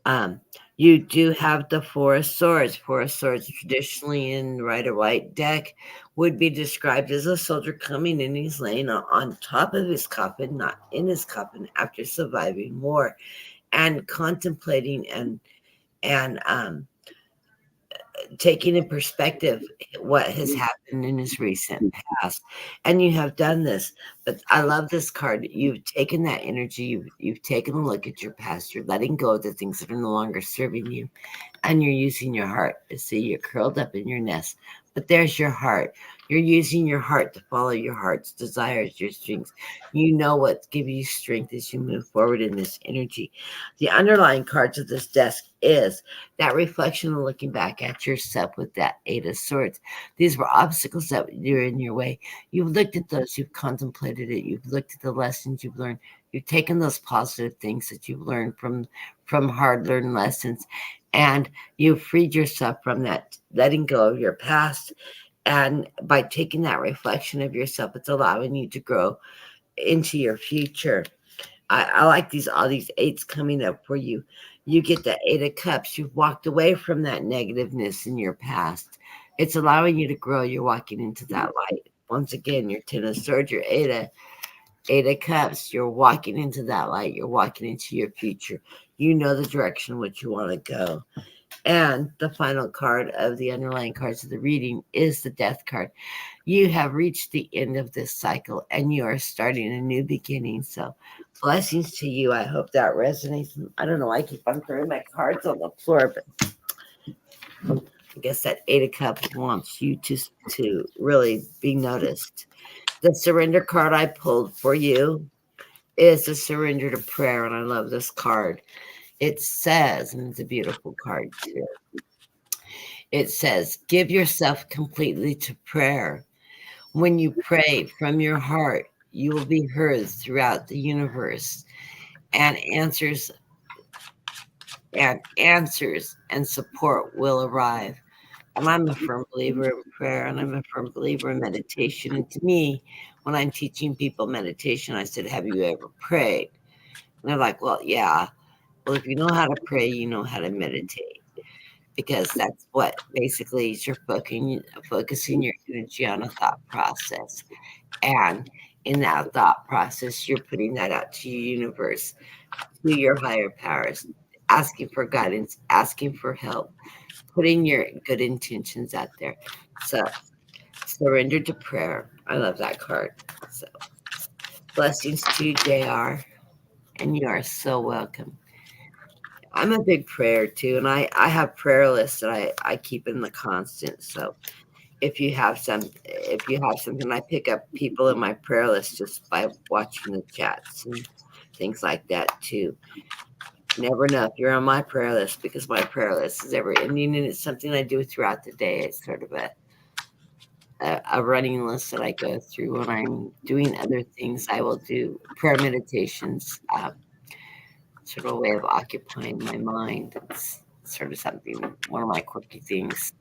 A: Um, you do have the Four of Swords. Four of Swords, traditionally in Rider White deck, would be described as a soldier coming in. He's laying on top of his coffin, not in his coffin, after surviving war, and contemplating and taking in perspective what has happened in his recent past. And you have done this, but I love this card. You've taken that energy, you've taken a look at your past, you're letting go of the things that are no longer serving you, and you're using your heart. See, you're curled up in your nest, but there's your heart. You're using your heart to follow your heart's desires, your strengths. You know what gives you strength as you move forward in this energy. The underlying cards of this desk is that reflection of looking back at yourself with that Eight of Swords. These were obstacles that were in your way. You've looked at those, you've contemplated it, you've looked at the lessons you've learned, you've taken those positive things that you've learned from hard learned lessons, and you've freed yourself from that letting go of your past. And by taking that reflection of yourself, it's allowing you to grow into your future. I like all these eights coming up for you. You get the Eight of Cups. You've walked away from that negativeness in your past. It's allowing you to grow. You're walking into that light. Once again, your Ten of Swords, your Eight of Cups. You're walking into that light. You're walking into your future. You know the direction which you want to go. And the final card of the underlying cards of the reading is the Death card. You have reached the end of this cycle and you are starting a new beginning. So, blessings to you. I hope that resonates. I don't know. I keep on throwing my cards on the floor, but I guess that Eight of Cups wants you to really be noticed. The surrender card I pulled for you is the surrender to prayer, and I love this card. It says, and it's a beautiful card too. It says, give yourself completely to prayer. When you pray from your heart, you will be heard throughout the universe, and answers and support will arrive. And I'm a firm believer in prayer, and I'm a firm believer in meditation. And to me, when I'm teaching people meditation, I said, have you ever prayed? And they're like, well, yeah. Well, if you know how to pray, you know how to meditate, because that's what basically is you're focusing your energy on a thought process. And in that thought process, you're putting that out to your universe, to your higher powers, asking for guidance, asking for help, putting your good intentions out there. So, surrender to prayer. I love that card. So, blessings to you, JR, and you are so welcome. I'm a big prayer too, and I have prayer lists that I keep in the constant. So if you have something, I pick up people in my prayer list just by watching the chats and things like that too. Never know if you're on my prayer list, because my prayer list is ever ending, and it's something I do throughout the day. It's sort of a running list that I go through when I'm doing other things. I will do prayer meditations, sort of a way of occupying my mind. It's sort of something, one of my quirky things.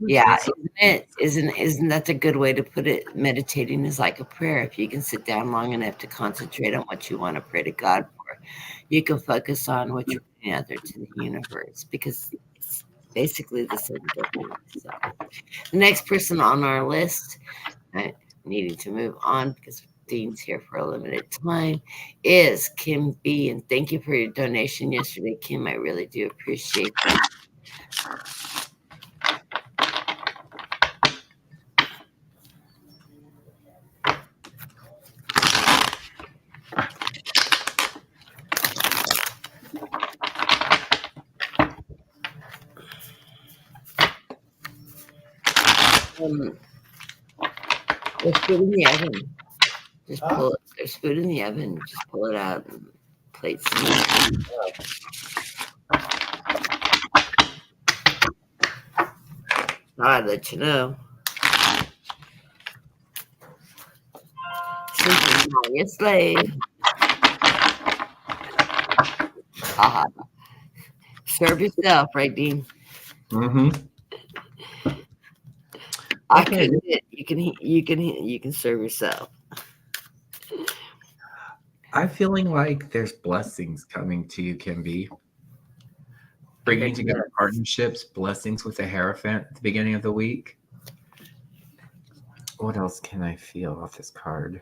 A: Yeah, isn't it? Isn't that a good way to put it? Meditating is like a prayer. If you can sit down long enough to concentrate on what you want to pray to God for, you can focus on what you're significant other to the universe because it's basically the same difference. So the next person on our list, I needing to move on because Dean's here for a limited time, is Kim B. And thank you for your donation yesterday, Kim. I really do appreciate that. Um, there's food in the oven. Just pull it. There's food in the oven. Just pull it out and plates. I'd let you know. Simply not your slave. Ah, serve yourself, right, Dean?
B: Mm-hmm.
A: I
B: Okay.
A: couldn't. You can serve yourself.
B: I'm feeling like there's blessings coming to you, Kimby. Bringing together partnerships, blessings with the Hierophant at the beginning of the week. What else can I feel off this card?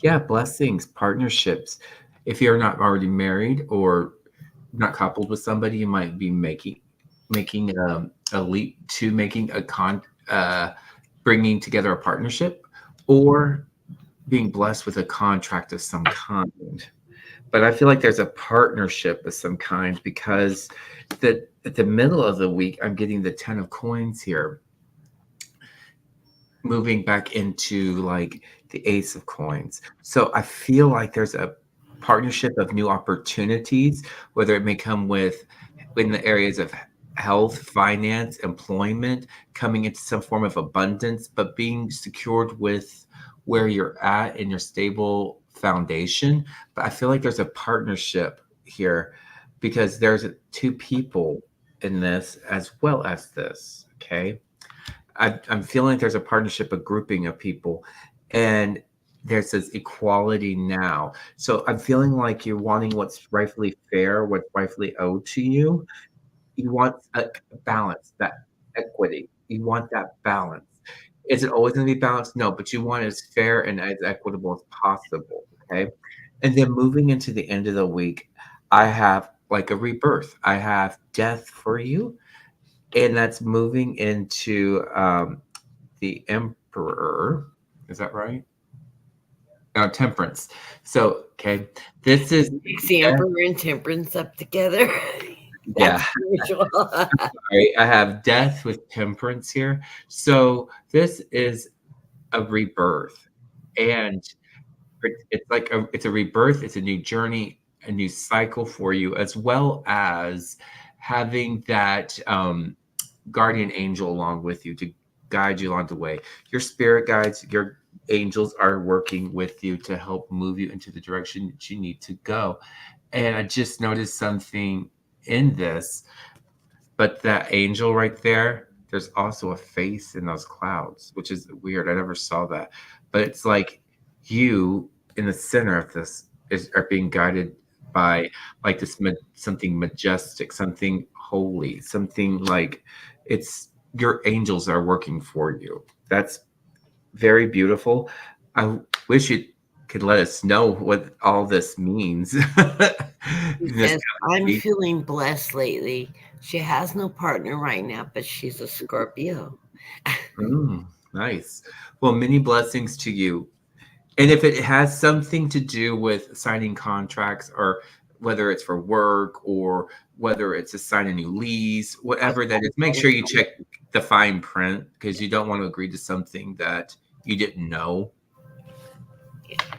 B: Yeah, blessings, partnerships. If you're not already married or not coupled with somebody, you might be making a leap to making bringing together a partnership, or being blessed with a contract of some kind. But I feel like there's a partnership of some kind because at the middle of the week, I'm getting the 10 of coins here, moving back into like the ace of coins. So I feel like there's a partnership of new opportunities, whether it may come with in the areas of health, finance, employment, coming into some form of abundance, but being secured with where you're at in your stable foundation. But I feel like there's a partnership here because there's two people in this as well as this. Okay. I'm feeling like there's a partnership, a grouping of people, and there's this equality now. So I'm feeling like you're wanting what's rightfully fair, what's rightfully owed to you. You want a balance, that equity. You want that balance. Is it always going to be balanced? No, but you want it as fair and as equitable as possible. Okay. And then moving into the end of the week, I have like a rebirth. I have death for you, and that's moving into the Emperor. Is that right? No, Temperance. So, okay, this is
A: Mix the
B: death.
A: emperor and temperance up together.
B: Yeah,
A: That's spiritual.
B: I have death with Temperance here. So this is a rebirth, and it's like it's a rebirth. It's a new journey, a new cycle for you, as well as having that guardian angel along with you to guide you along the way. Your spirit guides, your angels are working with you to help move you into the direction that you need to go. And I just noticed something in this, but that angel right there, there's also a face in those clouds, which is weird. I never saw that. But it's like you in the center of this are being guided by like this something majestic, something holy, something like it's your angels are working for you. That's very beautiful. I wish you could let us know what all this means.
A: She
B: This
A: says, I'm feeling blessed lately. She has no partner right now, but she's a Scorpio.
B: Nice. Well, many blessings to you. And if it has something to do with signing contracts, or whether it's for work or whether it's to sign a new lease, whatever that is, make sure you check the fine print because you don't want to agree to something that you didn't know.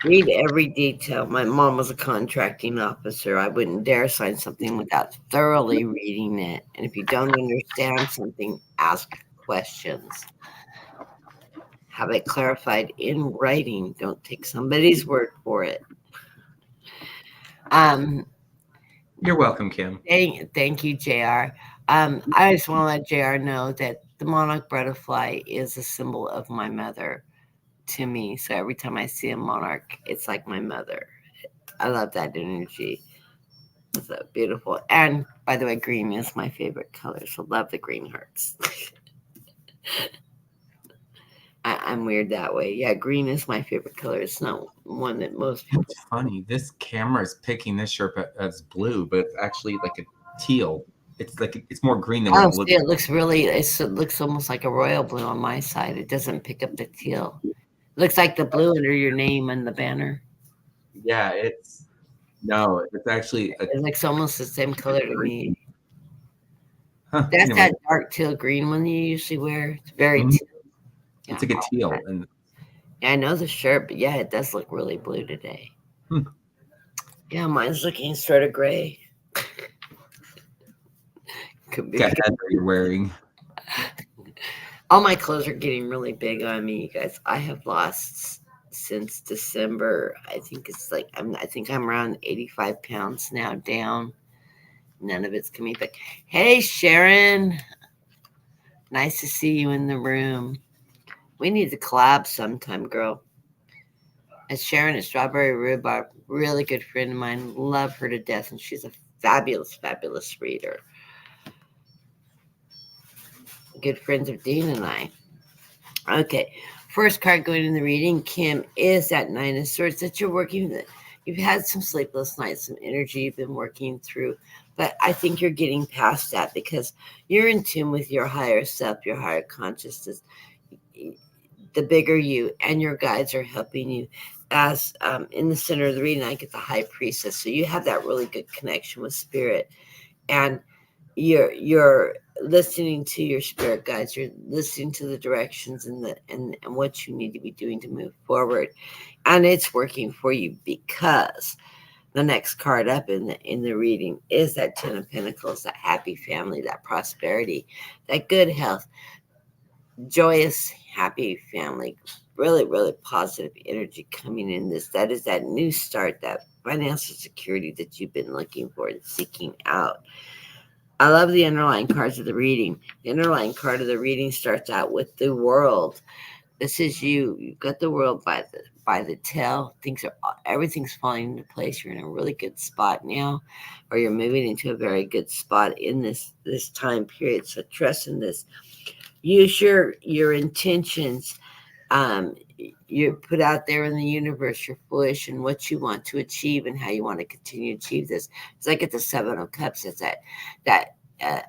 A: Read every detail. My mom was a contracting officer. I wouldn't dare sign something without thoroughly reading it. And if you don't understand something, ask questions. Have it clarified in writing. Don't take somebody's word for it. Um,
B: You're welcome, Kim.
A: thank you, JR. I just want to let JR know that the monarch butterfly is a symbol of my mother to me. So every time I see a monarch, it's like my mother. I love that energy. So beautiful. And by the way, green is my favorite color. So love the green hearts. I'm weird that way. Yeah, green is my favorite color. It's not one that most people.
B: It's funny. This camera is picking this shirt as blue, but it's actually like a teal. It's like it's more green than what
A: Oh,
B: it
A: see,
B: looks.
A: it looks really. It looks almost like a royal blue on my side. It doesn't pick up the teal. It looks like the blue under your name on the banner.
B: Yeah, it's no, it's actually a
A: It looks almost the same color to me.
B: huh.
A: That's
B: Anyway,
A: that dark teal green one you usually wear. It's very
B: mhm.
A: teal. Yeah,
B: It's like a teal, and
A: yeah, I know the shirt, but yeah, it does look really blue today.
B: hmm,
A: Yeah, mine's looking sort of gray. Could be
B: like a
A: because
B: heather you're wearing.
A: all my clothes are getting really big on me, you guys. I have lost since December. I think it's like I think I'm around 85 pounds now down. None of it's coming back. Hey, Sharon. Nice to see you in the room. We need to collab sometime, girl. And Sharon at Strawberry Rhubarb, really good friend of mine. Love her to death, and she's a fabulous, fabulous reader. Good friends of Dean and I. Okay, first card going in the reading, Kim, is that Nine of Swords that you're working with. You've had some sleepless nights, some energy you've been working through, but I think you're getting past that because you're in tune with your higher self, your higher consciousness, the bigger you, and your guides are helping you. As in the center of the reading, I get the High Priestess, so you have that really good connection with Spirit, and you're listening to your spirit guides, you're listening to the directions and what you need to be doing to move forward, and it's working for you because the next card up in the reading is that 10 of Pentacles, that happy family, that prosperity, that good health, joyous happy family, really really positive energy coming in. This, that is that new start, that financial security that you've been looking for and seeking out. I love the underlying cards of the reading. The underlying card of the reading starts out with the world. This is you. You've got the world by the tail. Things are everything's falling into place. You're in a really good spot now, or you're moving into a very good spot in this time period. So trust in this. Use your intentions. Um, you put out there in the universe your wish and what you want to achieve and how you want to continue to achieve this. It's like at the 7 of Cups. It's that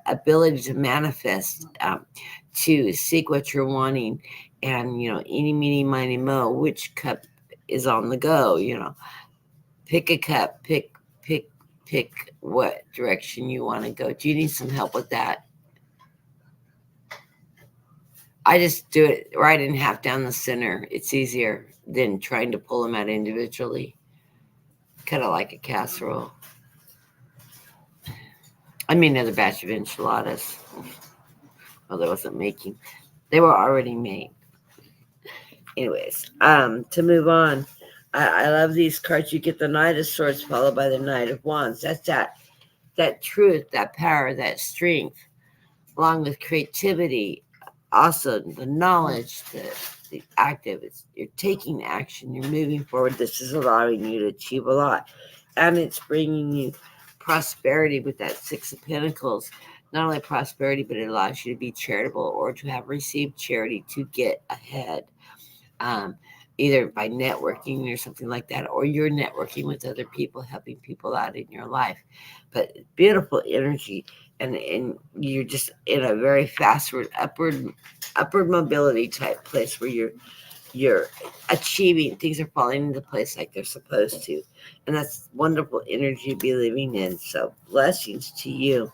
A: ability to manifest, to seek what you're wanting, and eeny, meeny, miny, mo. Which cup is on the go? Pick a cup. Pick what direction you want to go. Do you need some help with that? I just do it right in half down the center. It's easier than trying to pull them out individually. Kind of like a casserole. I mean, another batch of enchiladas. Well, I wasn't making. They were already made. Anyways, to move on. I love these cards. You get the Knight of Swords followed by the Knight of Wands. That's that truth, that power, that strength, along with creativity, also the knowledge, the active. You're taking action. You're moving forward. This is allowing you to achieve a lot, and it's bringing you prosperity with that 6 of Pentacles. Not only prosperity, but it allows you to be charitable or to have received charity to get ahead. Um, Either by networking or something like that, or you're networking with other people, helping people out in your life. But beautiful energy, and you're just in a very fast upward mobility type place where you're achieving, things are falling into place like they're supposed to, and that's wonderful energy to be living in. So blessings to you.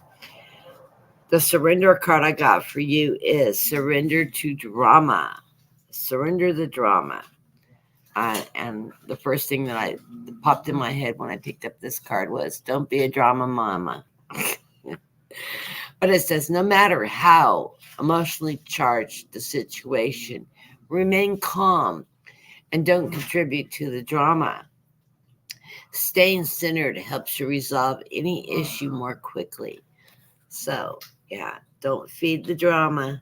A: The surrender card I got for you is surrender to drama. Surrender the drama. And the first thing that popped in my head when I picked up this card was, don't be a drama mama. But it says, no matter how emotionally charged the situation, remain calm and don't contribute to the drama. Staying centered helps you resolve any issue more quickly. So, yeah, don't feed the drama.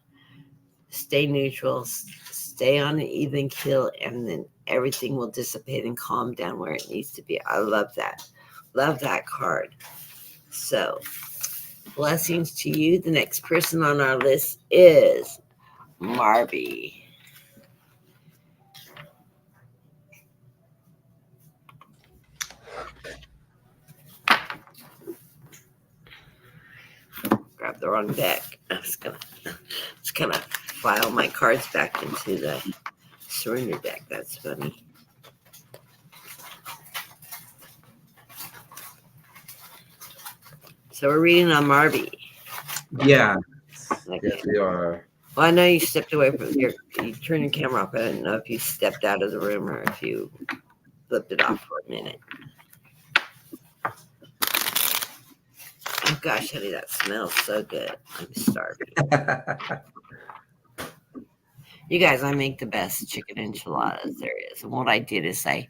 A: Stay neutral. Stay on an even keel, and then everything will dissipate and calm down where it needs to be. I love that. Love that card. So, blessings to you. The next person on our list is Marby. Grab the wrong deck. I'm just gonna file my cards back into the surrender deck. That's funny. So we're reading on Marby.
B: Yeah.
A: Okay.
B: Yes, we are.
A: Well, I know you stepped away from you turned your camera off. I didn't know if you stepped out of the room or if you flipped it off for a minute. Oh gosh, honey, that smells so good. I'm starving. You guys, I make the best chicken enchiladas there is. And what I did is I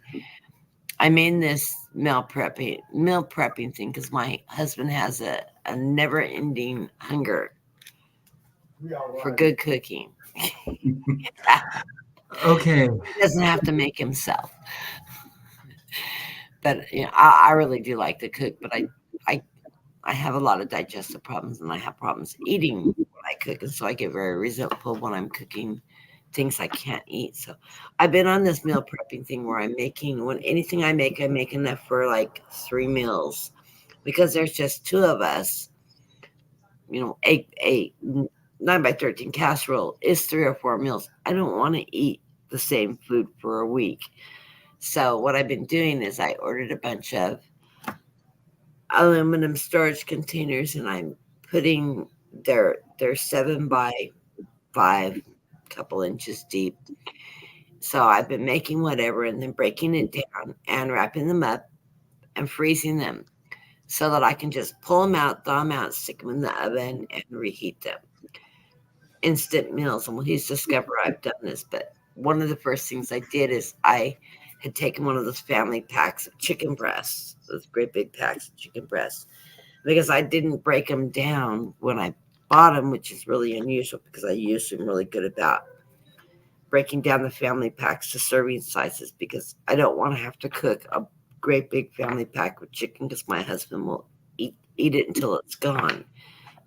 A: made this meal prepping thing because my husband has a never ending hunger for good cooking.
B: Okay.
A: He doesn't have to make himself. But I really do like to cook, but I I have a lot of digestive problems and I have problems eating when I cook, and so I get very resentful when I'm cooking things I can't eat. So I've been on this meal prepping thing where I'm making when anything I make enough for like 3 meals because there's just two of us. A 9 by 13 casserole is 3 or 4 meals. I don't want to eat the same food for a week. So what I've been doing is I ordered a bunch of aluminum storage containers, and I'm putting they're 7 by 5, couple inches deep. So I've been making whatever and then breaking it down and wrapping them up and freezing them so that I can just pull them out, thaw them out, stick them in the oven, and reheat them. Instant meals. And well, he's discovered I've done this, but one of the first things I did is I had taken one of those family packs of chicken breasts, those great big packs of chicken breasts, because I didn't break them down when I bought them, which is really unusual because I usually am really good about breaking down the family packs to serving sizes because I don't want to have to cook a great big family pack of chicken because my husband will eat it until it's gone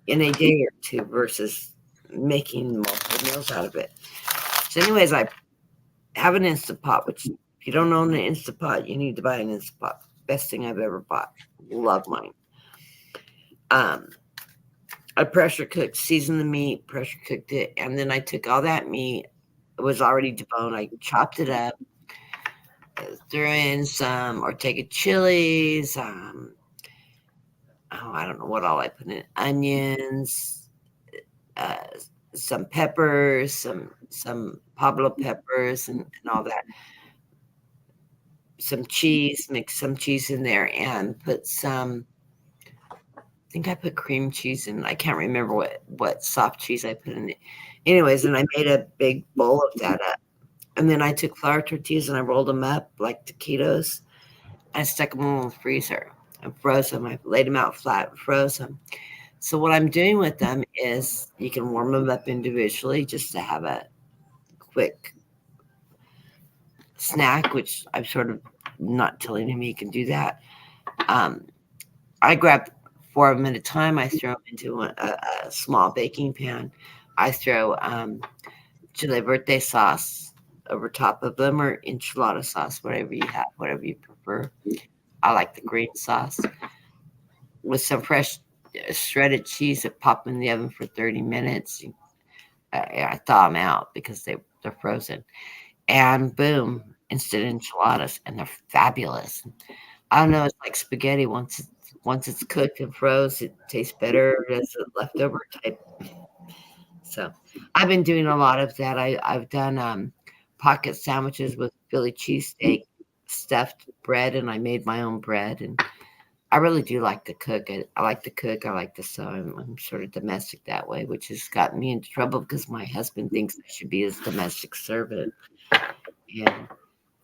A: in a day or two versus making multiple meals out of it. So, anyways, I have an Instant Pot, which if you don't own an Instant Pot, you need to buy an Instant Pot. Best thing I've ever bought. Love mine. Um, I pressure cooked, seasoned the meat, pressure cooked it, and then I took all that meat. It was already deboned. I chopped it up, threw in some Ortega chilies. Oh, I don't know what all I put in. Onions, uh, some peppers, some Pablo peppers, and all that. Some cheese, mix some cheese in there, and put some. I think I put cream cheese in. I can't remember what soft cheese I put in it. Anyways, and I made a big bowl of that up. And then I took flour tortillas and I rolled them up like taquitos. I stuck them in the freezer and froze them. I laid them out flat and froze them. So what I'm doing with them is you can warm them up individually just to have a quick snack, which I'm sort of not telling him he can do that. Um, I grab 4 of them at a time. I throw them into a small baking pan. I throw chile verde sauce over top of them or enchilada sauce, whatever you have, whatever you prefer. I like the green sauce with some fresh shredded cheese. I pop them in the oven for 30 minutes. I thaw them out because they're frozen. And boom, instant enchiladas, and they're fabulous. I don't know, it's like spaghetti. Once it's cooked and froze, it tastes better as a leftover type. So I've been doing a lot of that. I've done pocket sandwiches with Philly cheesesteak stuffed bread, and I made my own bread. And I really do like to cook. I like to cook. I like to sew. I'm sort of domestic that way, which has gotten me into trouble because my husband thinks I should be his domestic servant. And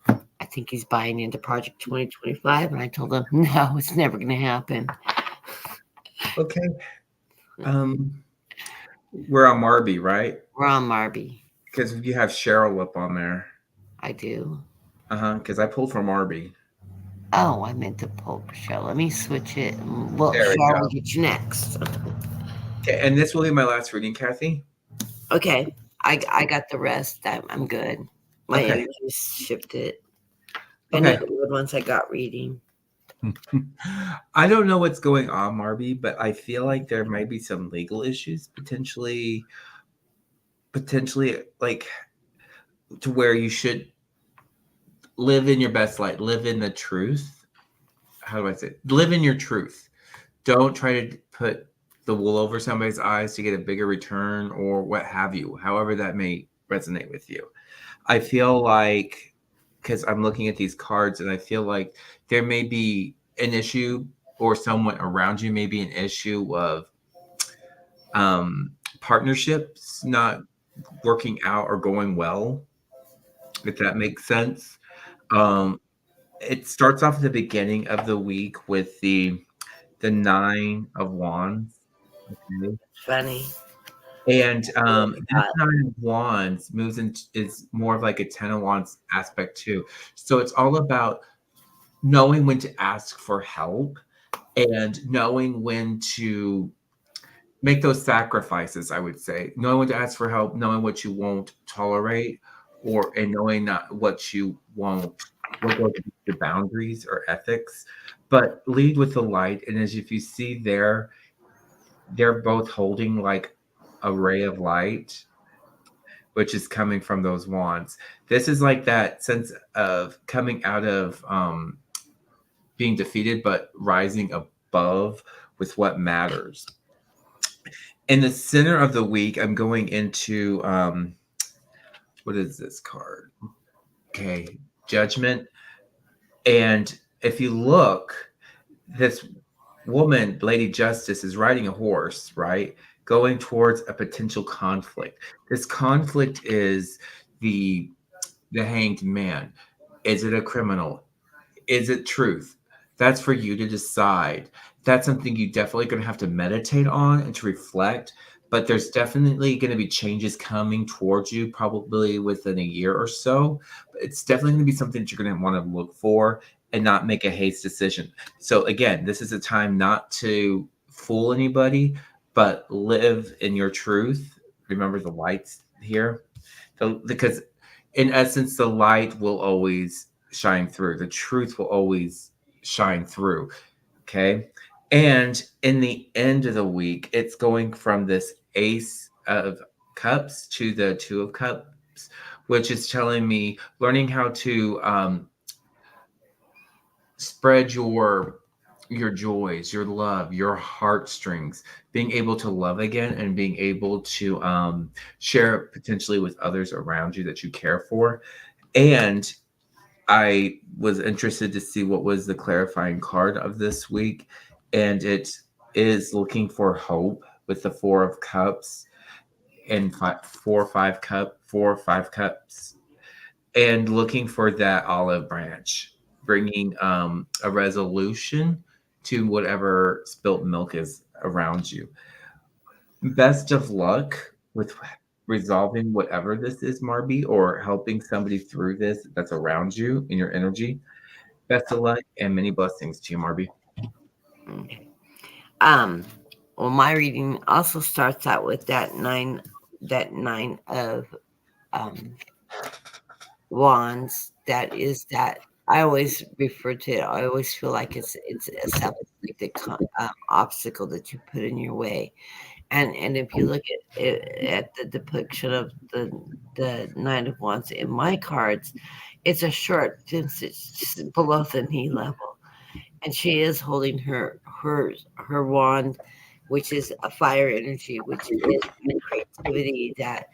A: I think he's buying into Project 2025. And I told him, no, it's never going to happen.
B: Okay. We're on Marby, right?
A: We're on Marby.
B: Because you have Cheryl up on there.
A: I do.
B: Because I pulled from Marby.
A: Oh, I meant to pull Michelle. Let me switch it. Well,
B: There we
A: Cheryl will
B: go.
A: get you next.
B: Okay, and this will be my last reading, Kathy.
A: Okay, I got the rest. I'm good. My
B: Okay.
A: energy shifted. I know
B: Okay.
A: the good ones I got reading.
B: I don't know what's going on, Marby, but I feel like there might be some legal issues potentially like to where you should live in your best light, live in the truth. How do I say it? Live in your truth. Don't try to put the wool over somebody's eyes to get a bigger return or what have you, however that may resonate with you. I feel like, because I'm looking at these cards and I feel like there may be an issue or someone around you may be an issue of um, partnerships not working out or going well, if that makes sense. Um, it starts off at the beginning of the week with the 9 of Wands. Okay.
A: Funny.
B: And this
A: Uh,
B: 9 of Wands moves into is more of like a 10 of Wands aspect too. So it's all about knowing when to ask for help and knowing when to make those sacrifices, I would say. Knowing when to ask for help, knowing what you won't tolerate, or and knowing not what you won't, what goes against your boundaries or ethics. But lead with the light. And as if you see there, they're both holding like a ray of light, which is coming from those wands. This is like that sense of coming out of being defeated, but rising above with what matters. In the center of the week, I'm going into what is this card? Okay, Judgment. And if you look, this woman, Lady Justice, is riding a horse, right? Going towards a potential conflict. This conflict is the the hanged man. Is it a criminal? Is it truth? That's for you to decide. That's something you definitely going to have to meditate on and to reflect. But there's definitely going to be changes coming towards you, probably within a year or so. It's definitely going to be something that you're going to want to look for and not make a haste decision. So, again, this is a time not to fool anybody, but live in your truth. Remember the lights here. Because in essence, the light will always shine through. The truth will always shine through. Okay. And in the end of the week, it's going from this Ace of Cups to the Two of Cups, which is telling me learning how to spread your joys, your love, your heartstrings, being able to love again and being able to share potentially with others around you that you care for. And I was interested to see what was the clarifying card of this week, and it is looking for hope with the Four of Cups and four, 5 cups, and looking for that olive branch, bringing a resolution to whatever spilt milk is around you. Best of luck with resolving whatever this is, Marby, or helping somebody through this that's around you in your energy. Best of luck and many blessings to you, Marby.
A: okay. Um, well, my reading also starts out with that nine of um, wands. That is that I always refer to it. I always feel like it's established like the obstacle that you put in your way. And if you look at the depiction of the nine of wands in my cards, it's a short since it's just below the knee level, and she is holding her wand, which is a fire energy, which is that creativity, that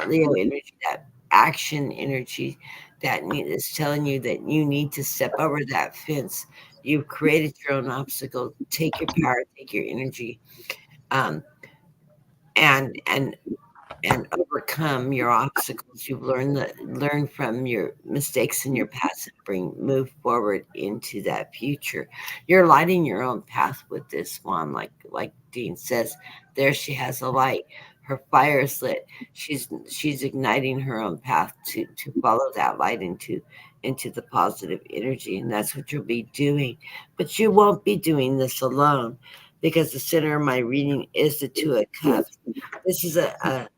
A: Leo energy, that action energy that is telling you that you need to step over that fence. You've created your own obstacle. Take your power, take your energy, um, and and overcome your obstacles. You've learn from your mistakes in your past and move forward into that future. You're lighting your own path with this one, like Dean says. There she has a light. Her fire is lit. She's igniting her own path to follow that light into the positive energy. And that's what you'll be doing. But you won't be doing this alone because the center of my reading is the Two of Cups. This is a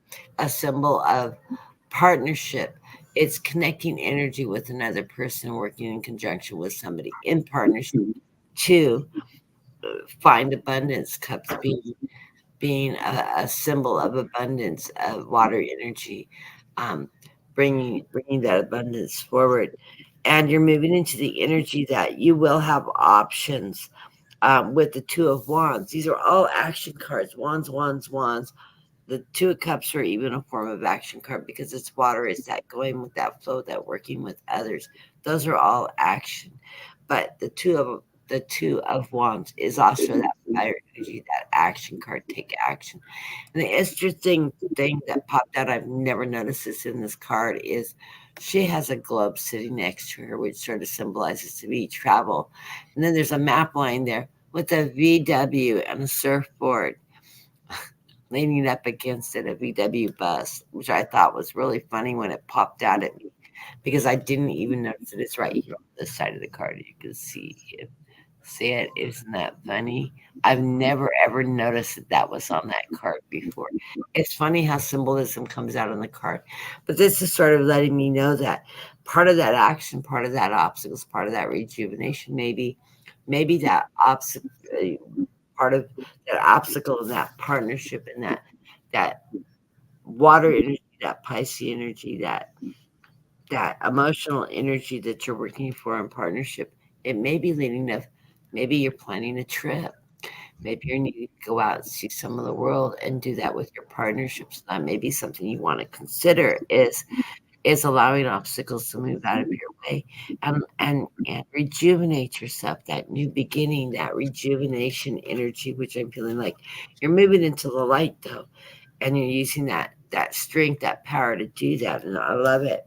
A: symbol of partnership. It's connecting energy with another person, working in conjunction with somebody in partnership to find abundance. Cups being a symbol of abundance, of water energy, um, bringing that abundance forward. And you're moving into the energy that you will have options with the Two of Wands. These are all action cards: wands, wands, wands. The Two of Cups are even a form of action card because it's water. It's that going with that flow, that working with others. Those are all action. But the Two of Wands is also that fire energy, that action card. Take action. And the interesting thing that popped out, I've never noticed this in this card, is she has a globe sitting next to her, which sort of symbolizes to me travel. And then there's a map line there with a VW and a surfboard leaning up against it, a VW bus, which I thought was really funny when it popped out at me because I didn't even notice it. It's right here on this side of the card. You can see it. See it? Isn't that funny? I've never ever noticed that that was on that card before. It's funny how symbolism comes out on the card, but this is sort of letting me know that part of that action, part of that obstacles, part of that rejuvenation, maybe that obstacle, part of that obstacle and that partnership and that water energy, that Pisces energy, that emotional energy that you're working for in partnership, it may be leading to maybe you're planning a trip. Maybe you're needing to go out and see some of the world and do that with your partnerships. That may be something you want to consider is allowing obstacles to move out of your way and rejuvenate yourself, that new beginning, that rejuvenation energy, which I'm feeling like you're moving into the light though, and you're using that strength, that power to do that. And I love it.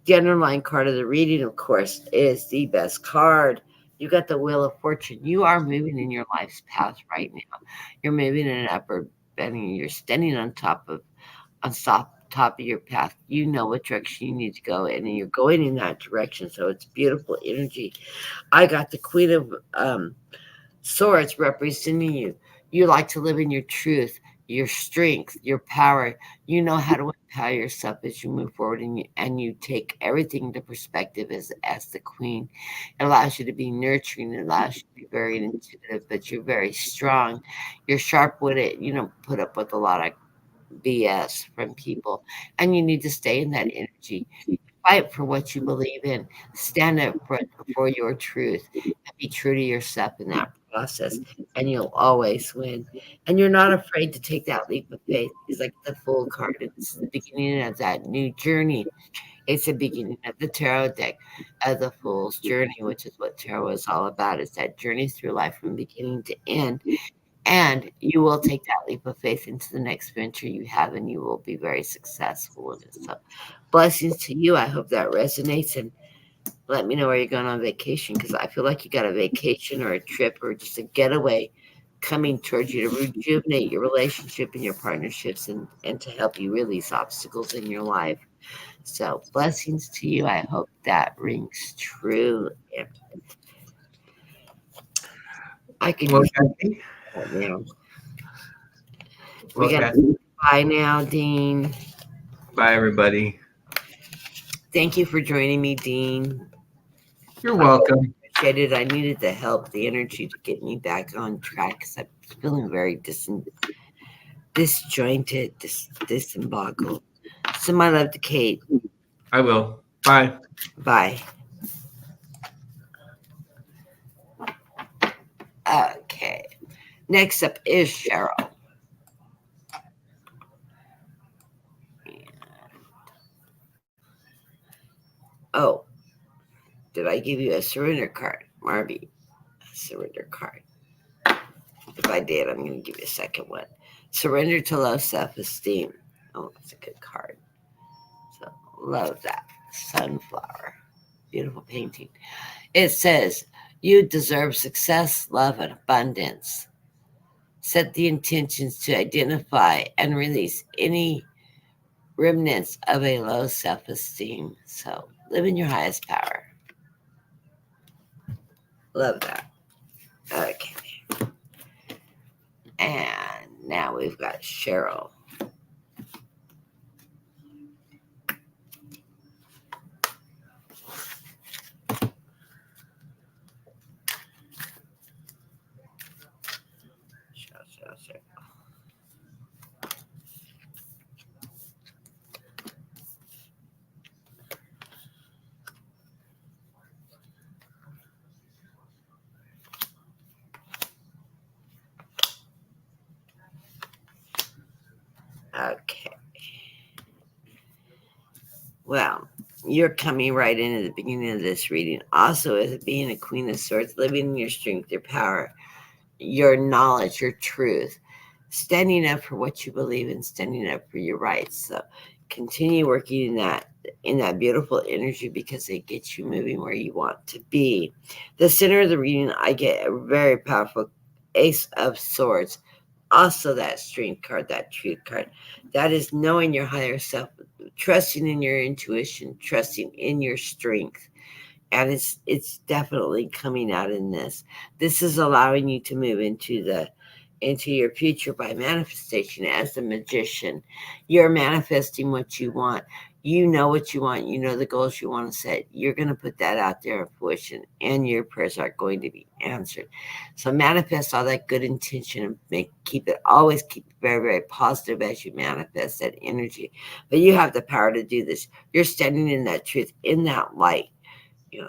A: The underlying card of the reading, of course, is the best card. You got the Wheel of Fortune. You are moving in your life's path right now. You're moving in an upward bending. You're standing on top of your path. You know what direction you need to go in, and you're going in that direction. So it's beautiful energy. I got the Queen of Swords representing you. You like to live in your truth, your strength, your power. You know how to empower yourself as you move forward, and you take everything into perspective as the queen. It allows you to be nurturing. It allows you to be very intuitive, but you're very strong. You're sharp witted. You don't put up with a lot of BS from people, and you need to stay in that energy. Fight for what you believe in. Stand up for your truth and be true to yourself in that process, and you'll always win. And you're not afraid to take that leap of faith. It's like the Fool card. It's the beginning of that new journey. It's the beginning of the tarot deck of the Fool's journey, which is what tarot is all about. It's that journey through life from beginning to end. And you will take that leap of faith into the next venture you have, and you will be very successful in it. So, blessings to you. I hope that resonates, and let me know where you're going on vacation because I feel like you got a vacation or a trip or just a getaway coming towards you to rejuvenate your relationship and your partnerships and to help you release obstacles in your life. So, blessings to you. I hope that rings true. And I could
B: Well,
A: use
B: Kathy.
A: that now. We
B: Well,
A: got to
B: Kathy.
A: bye now, Dean.
B: Bye, everybody.
A: Thank you for joining me, Dean.
B: You're
A: I
B: welcome.
A: appreciate it. I needed the help, the energy to get me back on track because I'm feeling very disjointed, disemboggled. So, my love to Kate.
B: I will. Bye.
A: Bye. Okay. Next up is Cheryl. Oh, did I give you a surrender card, Marby? A surrender card. If I did, I'm going to give you a second one. Surrender to low self esteem. Oh, that's a good card. So, love that. Sunflower. Beautiful painting. It says, you deserve success, love, and abundance. Set the intentions to identify and release any remnants of a low self esteem. So live in your highest power. Love that. Okay. And now we've got Cheryl. Cheryl. Okay. Well, you're coming right in at the beginning of this reading. Also, as being a Queen of Swords, living in your strength, your power, your knowledge, your truth, standing up for what you believe in, standing up for your rights. So continue working in that beautiful energy because it gets you moving where you want to be. The center of the reading, I get a very powerful Ace of Swords. Also, that strength card, that truth card, that is knowing your higher self, trusting in your intuition, trusting in your strength, and it's definitely coming out in this. This is allowing you to move into your future by manifestation. As a magician, you're manifesting what you want. You know what you want. You know the goals you want to set. You're going to put that out there in fruition, and your prayers are going to be answered. So manifest all that good intention and always keep it very, very positive as you manifest that energy. But you have the power to do this. You're standing in that truth, in that light. You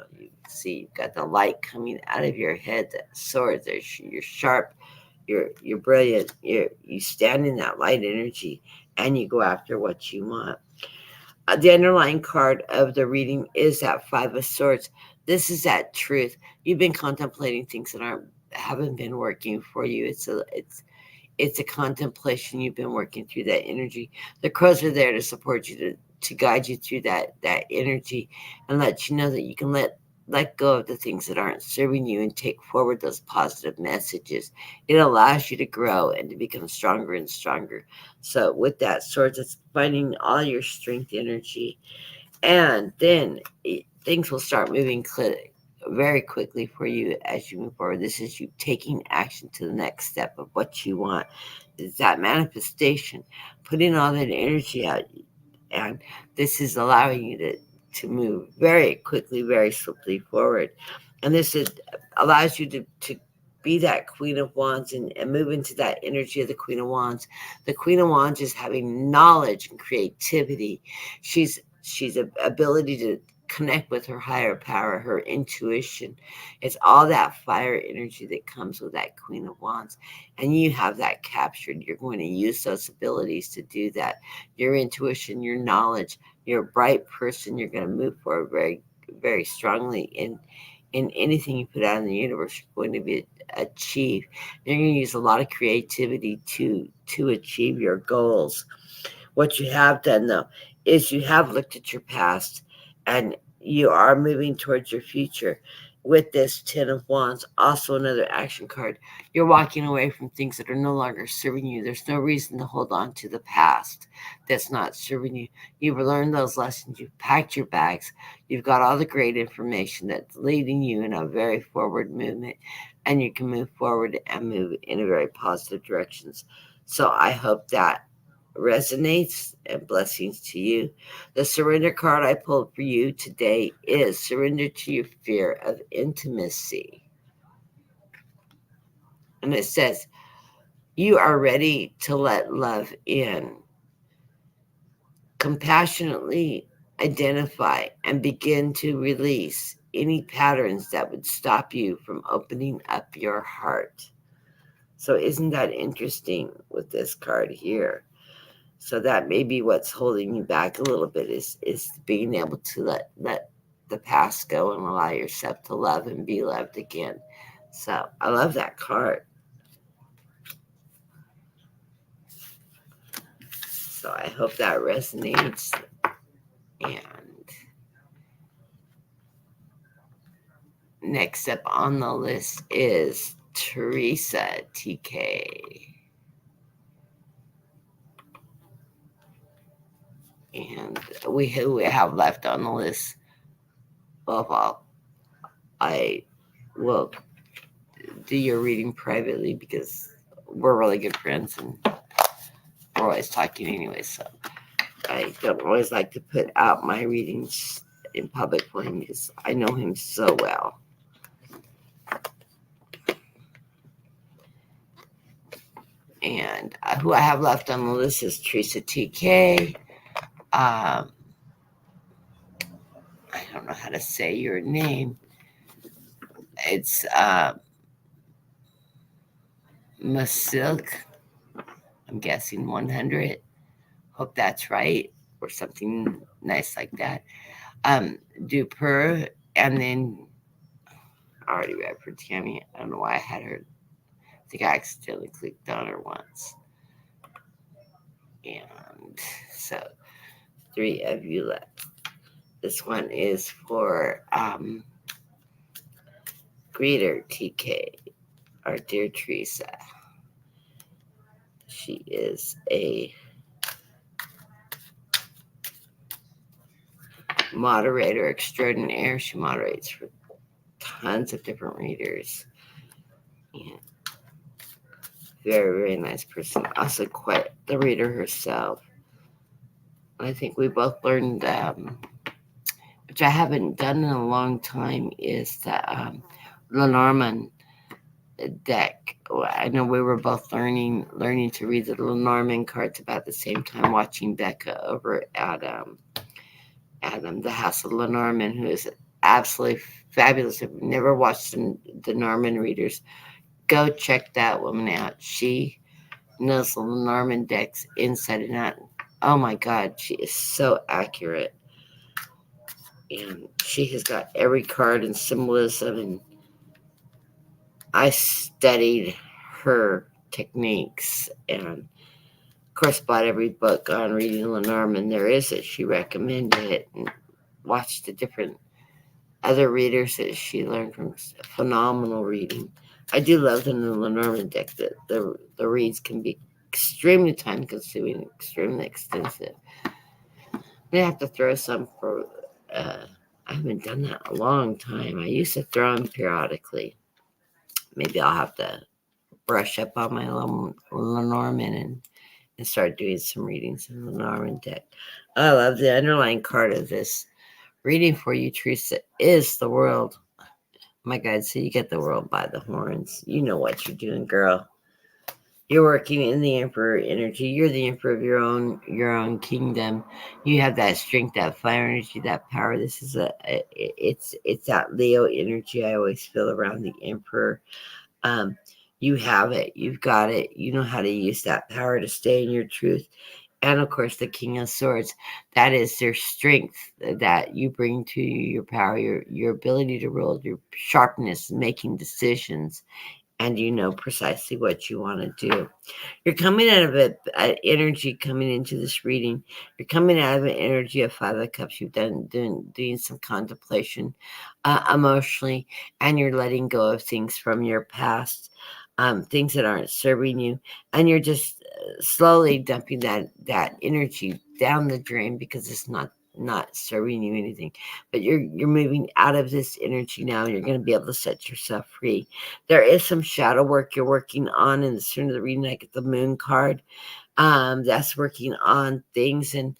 A: see you've got the light coming out of your head, that sword. You're sharp, you're brilliant. You stand in that light energy, and you go after what you want. The underlying card of the reading is that Five of Swords. This is that truth. You've been contemplating things that haven't been working for you. It's a contemplation. You've been working through that energy. The crows are there to support you, to guide you through that energy, and let you know that you can let go of the things that aren't serving you and take forward those positive messages. It allows you to grow and to become stronger and stronger. So with that swords, it's finding all your strength energy, and then things will start moving very quickly for you as you move forward. This is you taking action to the next step of what you want. It's that manifestation, putting all that energy out, and this is allowing you to move very quickly, very swiftly forward. And allows you to be that Queen of Wands, and move into that energy of the Queen of Wands. The Queen of Wands is having knowledge and creativity. She's a ability to connect with her higher power, her intuition. It's all that fire energy that comes with that Queen of Wands. And you have that captured. You're going to use those abilities to do that. Your intuition, your knowledge, you're a bright person. You're going to move forward very, very strongly in anything you put out in the universe. You're going to be achieve. You're going to use a lot of creativity to achieve your goals. What you have done, though, is you have looked at your past, and you are moving towards your future with this Ten of Wands. Also, another action card. You're walking away from things that are no longer serving you. There's no reason to hold on to the past that's not serving you. You've learned those lessons. You've packed your bags. You've got all the great information that's leading you in a very forward movement, and you can move forward and move in a very positive directions. So I hope that resonates, and blessings to you. The surrender card I pulled for you today is surrender to your fear of intimacy. And it says, you are ready to let love in. Compassionately identify and begin to release any patterns that would stop you from opening up your heart. So, isn't that interesting with this card here? So that may be what's holding you back a little bit, is being able to let the past go and allow yourself to love and be loved again. So I love that card. So I hope that resonates. And next up on the list is Teresa TK. And who we have left on the list. Well, I will do your reading privately because we're really good friends and we're always talking anyway. So I don't always like to put out my readings in public for him because I know him so well. And who I have left on the list is Teresa TK. I don't know how to say your name. It's Masilk. I'm guessing 100. Hope that's right, or something nice like that. Duper, and then I already read for Tammy. I don't know why I had her. I think I accidentally clicked on her once. And so 3 of you left. This one is for Greeter TK, our dear Teresa. She is a moderator extraordinaire. She moderates for tons of different readers. And very, very nice person. Also quite the reader herself. I think we both learned, which I haven't done in a long time, is the Lenormand deck. I know we were both learning to read the Lenormand cards about the same time, watching Becca over at the House of Lenormand, who is absolutely fabulous. If you've never watched the Norman readers, go check that woman out. She knows the Lenormand decks inside and out. Oh my God, she is so accurate. And she has got every card and symbolism. And I studied her techniques and, of course, bought every book on reading Lenormand there is that she recommended it and watched the different other readers that she learned from. Phenomenal reading. I do love the Lenormand deck. The reads can be extremely time consuming, extremely extensive. I have to throw some for. I haven't done that in a long time. I used to throw them periodically. Maybe I'll have to brush up on my Lenormand and start doing some readings in the Lenormand deck. I love the underlying card of this reading for you, Teresa, is the world. My God, so you get the world by the horns. You know what you're doing, girl. You're working in the emperor energy. You're the emperor of your own kingdom. You have that strength, that fire energy, that power. This is it's that Leo energy I always feel around the emperor. Um, you have it. You've got it. You know how to use that power to stay in your truth. And of course, the King of Swords. That is their strength that you bring to your power, your ability to rule, your sharpness, making decisions, and you know precisely what you want to do. You're coming out of energy coming into this reading. You're coming out of an energy of 5 of Cups. You've doing some contemplation emotionally, and you're letting go of things from your past, things that aren't serving you, and you're just slowly dumping that energy down the drain because it's not serving you anything. But you're moving out of this energy now, and you're going to be able to set yourself free. There is some shadow work you're working on in the center of the reading. I get the moon card. That's working on things and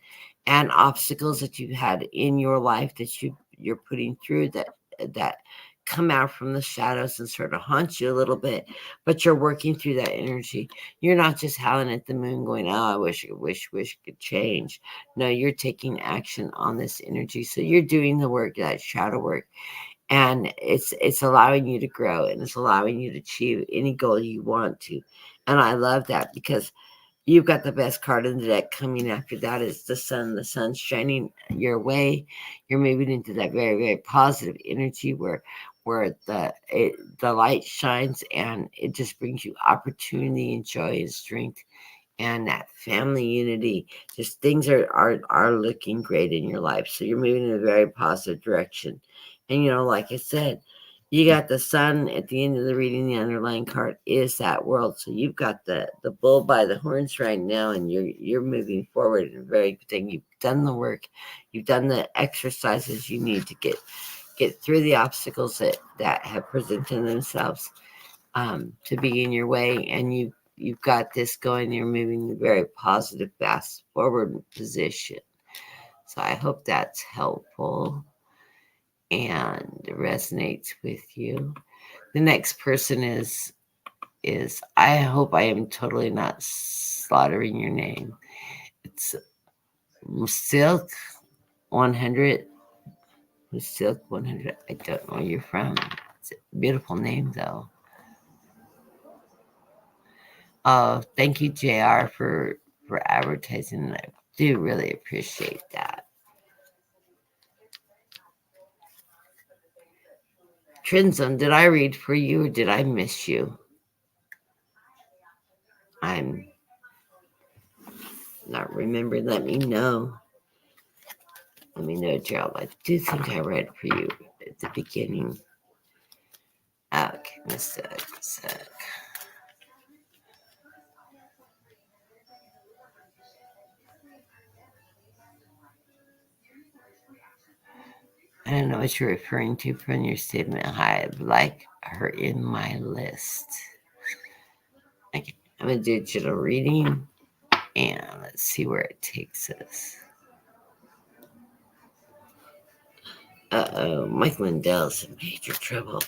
A: obstacles that you've had in your life that you're putting through that come out from the shadows and sort of haunt you a little bit, but you're working through that energy. You're not just howling at the moon going, oh, I wish it could change. No, you're taking action on this energy. So you're doing the work, that shadow work, and it's allowing you to grow, and it's allowing you to achieve any goal you want to. And I love that because you've got the best card in the deck coming after that is the sun. The sun's shining your way. You're moving into that very, very positive energy where the light shines, and it just brings you opportunity and joy and strength and that family unity. Just things are looking great in your life. So you're moving in a very positive direction. And like I said, you got the sun at the end of the reading. The underlying card is that world. So you've got the bull by the horns right now, and you're moving forward in a very good thing. You've done the work, you've done the exercises you need to get through the obstacles that have presented themselves to be in your way, and you've got this going. You're moving in a very positive, fast forward position. So I hope that's helpful and resonates with you. The next person is I hope I am totally not slaughtering your name. It's Silk 100. Silk 100. I don't know where you're from. It's a beautiful name though. Oh, thank you, JR, for advertising. I do really appreciate that. Trinzon, did I read for you or did I miss you? I'm not remembering. Let me know. Let me know, Gerald. I do think I read for you at the beginning. Okay, a sec. I don't know what you're referring to from your statement. I'd like her in my list. Okay, I'm a digital reading, and let's see where it takes us. Uh-oh, Mike Lindell's in major trouble.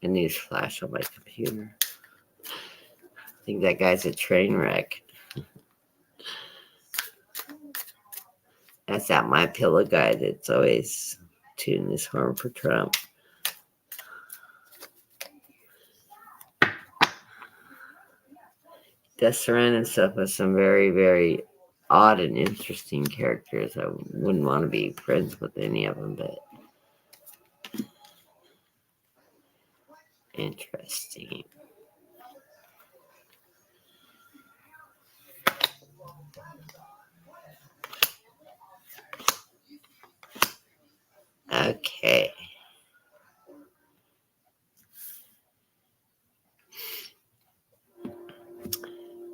A: A news flash on my computer. I think that guy's a train wreck. That's that My Pillow guy that's always tooting his horn for Trump. Does surround himself with some very, very odd and interesting characters. I wouldn't want to be friends with any of them, but interesting. Okay.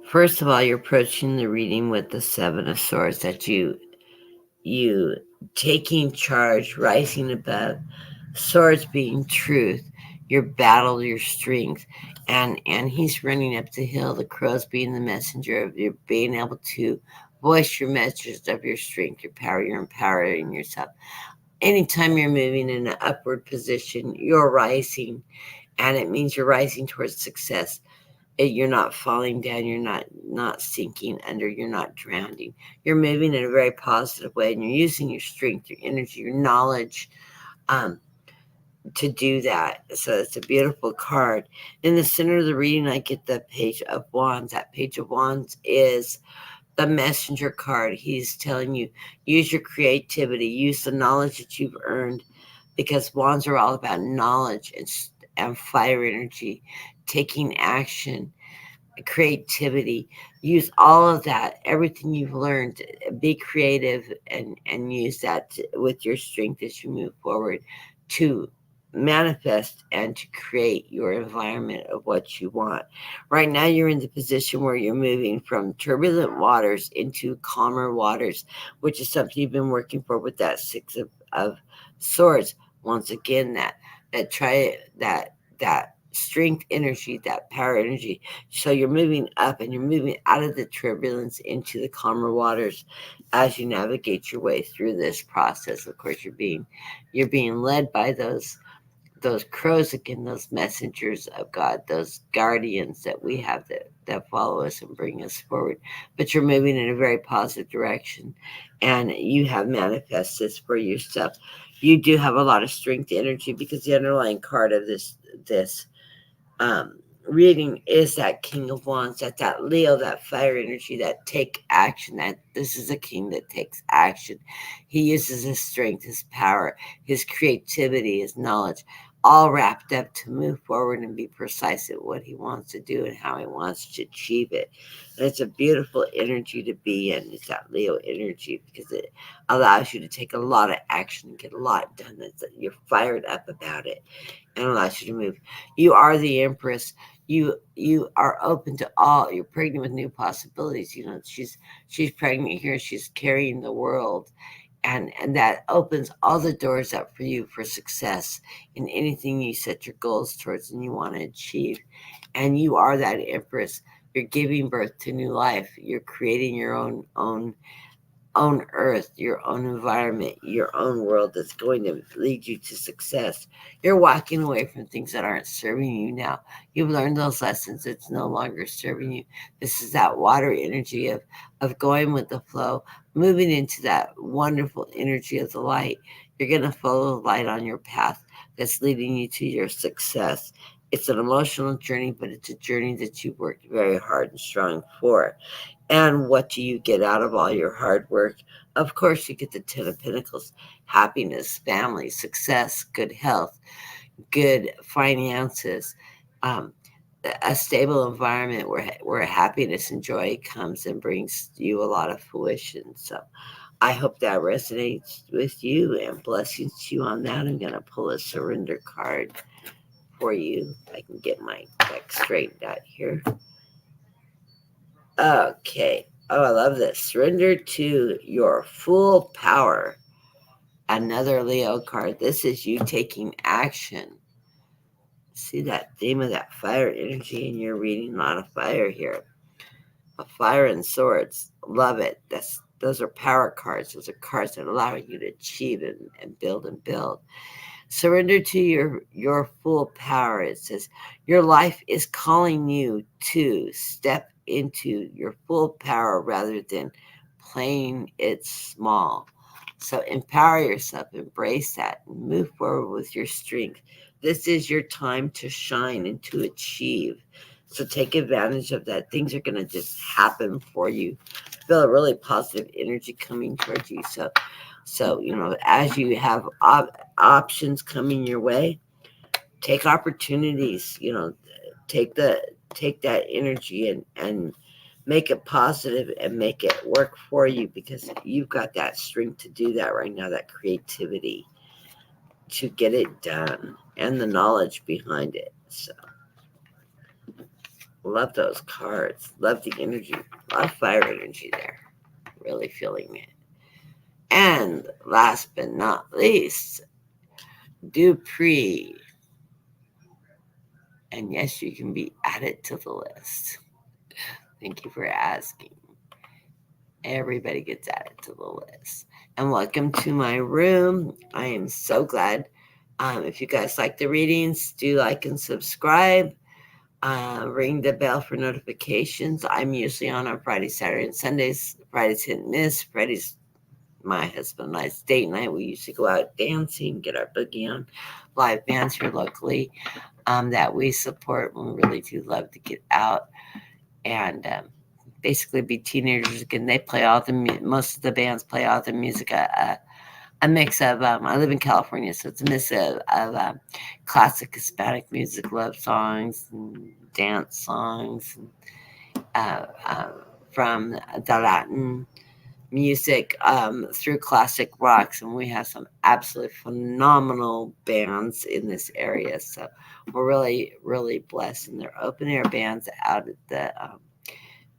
A: First of all, you're approaching the reading with the Seven of Swords, that you taking charge, rising above, swords being truth, your battle, your strength, and he's running up the hill, the crows being the messenger of you being able to voice your messages of your strength, your power, you're empowering yourself. Anytime you're moving in an upward position, you're rising, and it means you're rising towards success. You're not falling down, you're not sinking under, you're not drowning. You're moving in a very positive way, and you're using your strength, your energy, your knowledge um, to do that. So it's a beautiful card. In the center of the reading, I get the Page of Wands. That Page of Wands is the messenger card. He's telling you, use your creativity, use the knowledge that you've earned, because wands are all about knowledge and fire energy, taking action, creativity. Use all of that, everything you've learned. Be creative and use that with your strength as you move forward to manifest and to create your environment of what you want. Right now you're in the position where you're moving from turbulent waters into calmer waters, which is something you've been working for with that Six of Swords. Once again, that strength energy, that power energy. So you're moving up and you're moving out of the turbulence into the calmer waters as you navigate your way through this process. Of course, you're being led by those crows again, those messengers of God, those guardians that we have that follow us and bring us forward. But you're moving in a very positive direction, and you have manifested this for yourself. You do have a lot of strength energy, because the underlying card of this um, reading is that King of Wands, that Leo, that fire energy, that take action. That this is a king that takes action. He uses his strength, his power, his creativity, his knowledge, all wrapped up to move forward and be precise at what he wants to do and how he wants to achieve it. And it's a beautiful energy to be in. It's that Leo energy, because it allows you to take a lot of action and get a lot done. You're fired up about it, and allows you to move. You are the Empress. You are open to all. You're pregnant with new possibilities. You know, she's pregnant here. She's carrying the world, and that opens all the doors up for you for success in anything you set your goals towards and you want to achieve. And you are that empress. You're giving birth to new life. You're creating your own earth, your own environment, your own world that's going to lead you to success. You're walking away from things that aren't serving you now. You've learned those lessons. It's no longer serving you. This is that water energy of going with the flow, moving into that wonderful energy of the light. You're going to follow the light on your path that's leading you to your success. It's an emotional journey, but it's a journey that you worked very hard and strong for. And what do you get out of all your hard work? Of course, you get the Ten of Pentacles: happiness, family, success, good health, good finances, um, a stable environment where happiness and joy comes and brings you a lot of fruition. So I hope that resonates with you, and blessings to you on that. I'm going to pull a surrender card for you. I can get my deck straightened out here. Okay. Oh, I love this. Surrender to your full power. Another Leo card. This is you taking action. See that theme of that fire energy in your reading? A lot of fire here. A fire and swords. Love it. Those are power cards. Those are cards that allow you to achieve and build and build. Surrender to your full power. It says your life is calling you to step into your full power rather than playing it small. So empower yourself, embrace that, and move forward with your strength. This is your time to shine and to achieve. So take advantage of that. Things are going to just happen for you. Feel a really positive energy coming towards you. So as you have options coming your way, take opportunities. Take the take that energy and make it positive and make it work for you, because you've got that strength to do that right now, that creativity to get it done, and the knowledge behind it. So love those cards. Love the energy. A lot of fire energy there. Really feeling it. And last but not least, Dupree. And yes, you can be added to the list. Thank you for asking. Everybody gets added to the list. And welcome to my room. I am so glad. If you guys like the readings, do like and subscribe. Ring the bell for notifications. I'm usually on Friday, Saturday, and Sundays. Fridays hit and miss. Fridays, my husband and I's date night. We usually go out dancing, get our boogie on. Live bands here locally that we support. We really do love to get out and basically be teenagers again. They play all the most of the bands play all the music. A mix of I live in California, so it's a mix of classic Hispanic music, love songs, and dance songs, uh, uh, from the Latin music through classic rocks, and we have some absolutely phenomenal bands in this area. So we're really, really blessed, and they're open air bands out at the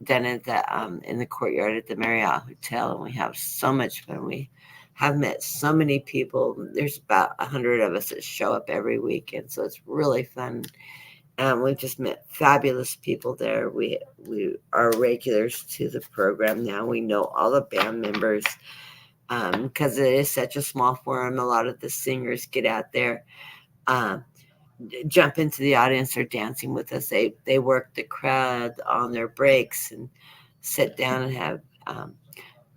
A: done at the in the courtyard at the Marriott Hotel, and we have so much fun. We have met so many people. There's about 100 of us that show up every weekend, so it's really fun. And we've just met fabulous people there. We are regulars to the program now. We know all the band members because it is such a small forum. A lot of the singers get out there. Um, Jump into the audience or dancing with us. They work the crowd on their breaks and sit down and have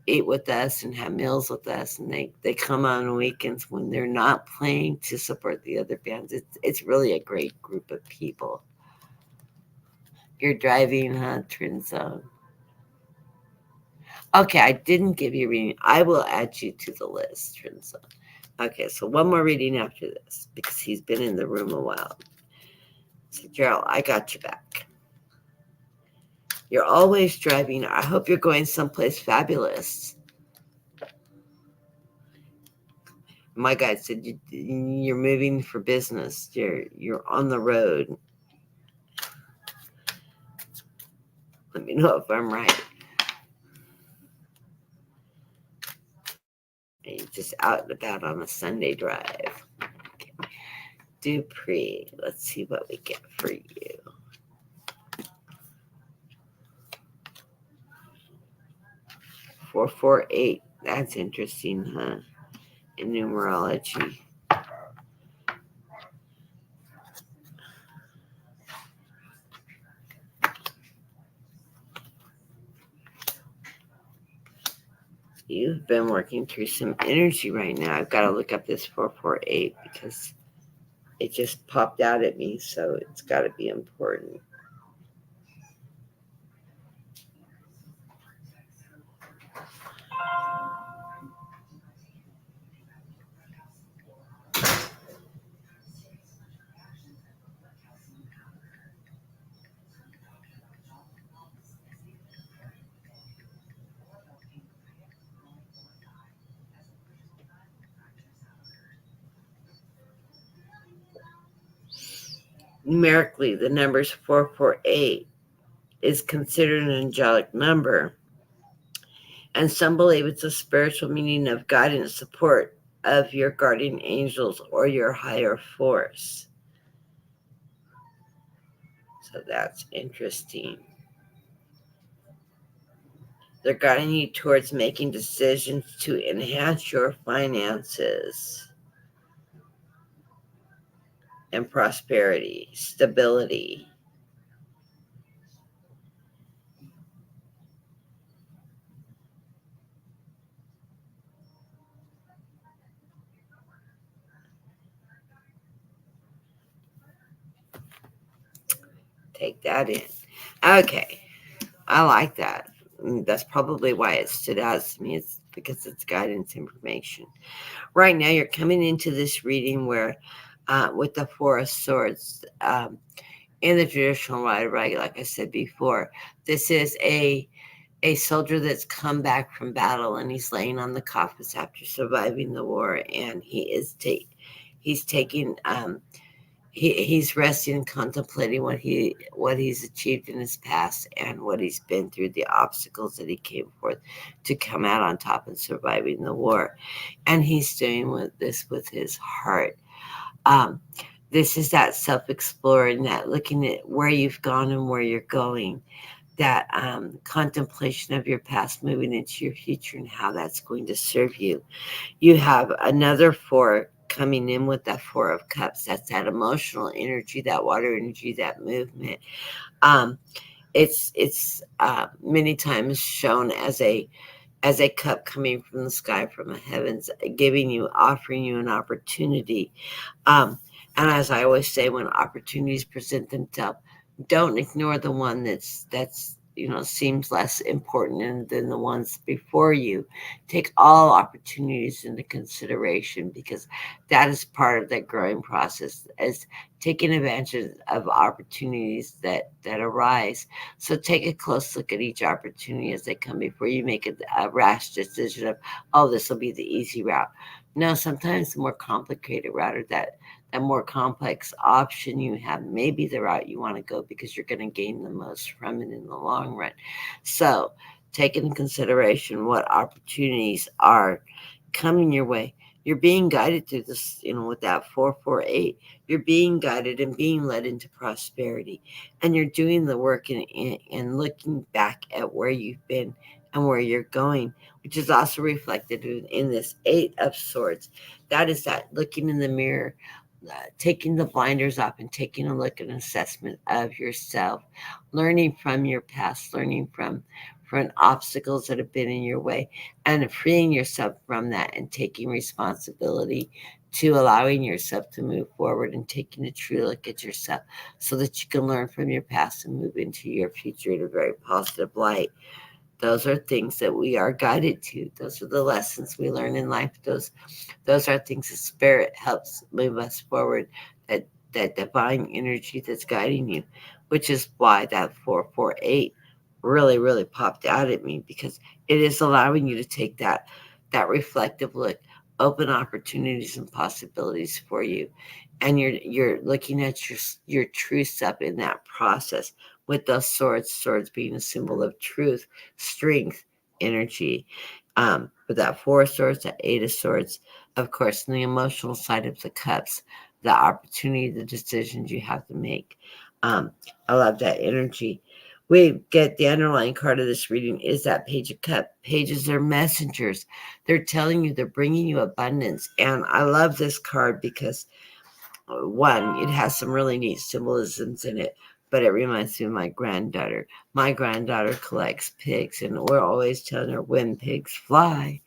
A: eat with us and have meals with us. And they come on weekends when they're not playing to support the other bands. It's really a great group of people. You're driving, huh, Trin Zone? Okay, I didn't give you a reading. I will add you to the list, Trin Zone. Okay, so one more reading after this because he's been in the room a while. So, Gerald, I got you back. You're always driving. I hope you're going someplace fabulous. My guide said you're moving for business. You're on the road. Let me know if I'm right. Are you just out and about on a Sunday drive? Okay. Dupree. Let's see what we get for you. 448. That's interesting, huh? In numerology. You've been working through some energy right now. I've got to look up this 448 because it just popped out at me, so it's got to be important. Numerically, the numbers 448 is considered an angelic number, and some believe it's a spiritual meaning of guidance, support of your guardian angels or your higher force. So that's interesting. They're guiding you towards making decisions to enhance your finances and prosperity, stability. Take that in. Okay, I like that. That's probably why it stood out to me. It's because it's guidance information. Right now, you're coming into this reading where, with the Four of Swords, in the traditional rider, right? Like I said before, this is a soldier that's come back from battle and he's laying on the coffins after surviving the war, and he's taking he's resting and contemplating what he's achieved in his past and what he's been through, the obstacles that he came forth to come out on top and surviving the war, and he's doing this with his heart. um, this is that self-exploring, that looking at where you've gone and where you're going, that contemplation of your past moving into your future and how that's going to serve you. You have another four coming in with that Four of Cups. That's that emotional energy, that water energy, that movement. Um, it's many times shown as a cup coming from the sky, from the heavens, giving you, offering you an opportunity. Um, and as I always say, when opportunities present themselves, don't ignore the one that's seems less important than the ones before you. Take all opportunities into consideration, because that is part of that growing process, as taking advantage of opportunities that arise. So take a close look at each opportunity as they come before you make a rash decision of, oh, this will be the easy route. No, sometimes the more complicated route, or that more complex option you have, may be the route you want to go, because you're going to gain the most from it in the long run. So take into consideration what opportunities are coming your way. You're being guided through this, with that 448. You're being guided and being led into prosperity. And you're doing the work and looking back at where you've been and where you're going, which is also reflected in this Eight of Swords. That is that looking in the mirror, taking the blinders off and taking a look at an assessment of yourself, learning from your past, learning from obstacles that have been in your way, and freeing yourself from that and taking responsibility to allowing yourself to move forward and taking a true look at yourself, so that you can learn from your past and move into your future in a very positive light. Those are things that we are guided to. Those are the lessons we learn in life. Those are things that spirit helps move us forward. That divine energy that's guiding you, which is why that 448 really popped out at me, because it is allowing you to take that reflective look, open opportunities and possibilities for you, and you're looking at your true self in that process, with those swords being a symbol of truth, strength, energy. with that Four of Swords, that Eight of Swords, of course, and the emotional side of the cups, the opportunity, the decisions you have to make. Um, I love that energy. We get the underlying card of this reading is that Page of Cups. Pages are messengers. They're telling you, they're bringing you abundance. And I love this card because one, it has some really neat symbolisms in it, but it reminds me of my granddaughter. My granddaughter collects pigs, and we're always telling her when pigs fly.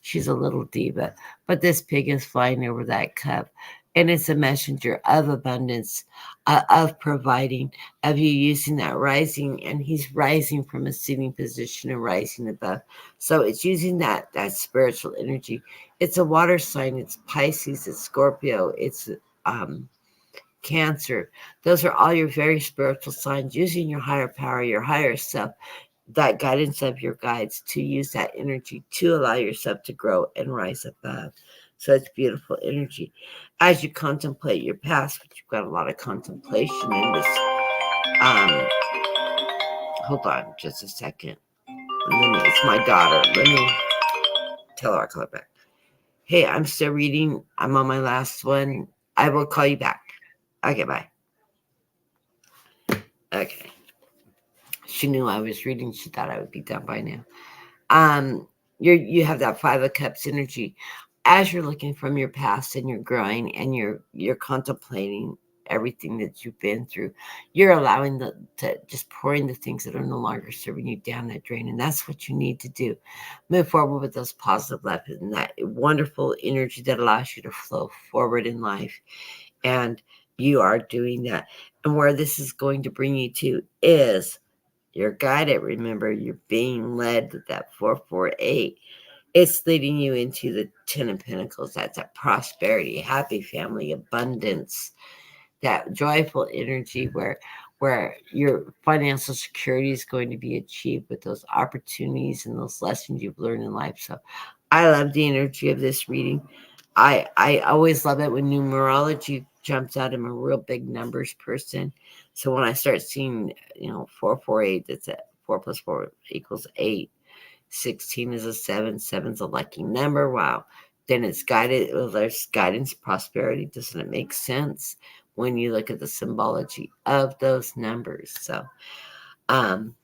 A: She's a little diva, but this pig is flying over that cup, and it's a messenger of abundance, of providing, of you using that rising, and he's rising from a sitting position and rising above. So it's using that spiritual energy. It's a water sign. It's Pisces. It's Scorpio. It's um, Cancer. Those are all your very spiritual signs, using your higher power, your higher self, that guidance of your guides to use that energy to allow yourself to grow and rise above. So it's beautiful energy. As you contemplate your past, but you've got a lot of contemplation in this. Um, Hold on just a second. It's my daughter. Let me tell her I'll call her back. Hey, I'm still reading. I'm on my last one. I will call you back. Okay, bye. Okay. She knew I was reading. She thought I would be done by now. You have that Five of Cups energy. As you're looking from your past and you're growing and you're contemplating everything that you've been through, you're allowing to just pouring the things that are no longer serving you down that drain. And that's what you need to do. Move forward with those positive lessons and that wonderful energy that allows you to flow forward in life. And you are doing that. And where this is going to bring you to is you're guided. Remember, you're being led with that 448. It's leading you into the Ten of Pentacles. That's a prosperity, happy family, abundance, that joyful energy where your financial security is going to be achieved with those opportunities and those lessons you've learned in life. So I love the energy of this reading. I always love it when numerology jumps out. I'm a real big numbers person. So when I start seeing, 448, that's a 4 plus 4 equals 8. 16 is a 7. 7's a lucky number. Wow. Then it's guided. Well, there's guidance, prosperity. Doesn't it make sense when you look at the symbology of those numbers? So, um,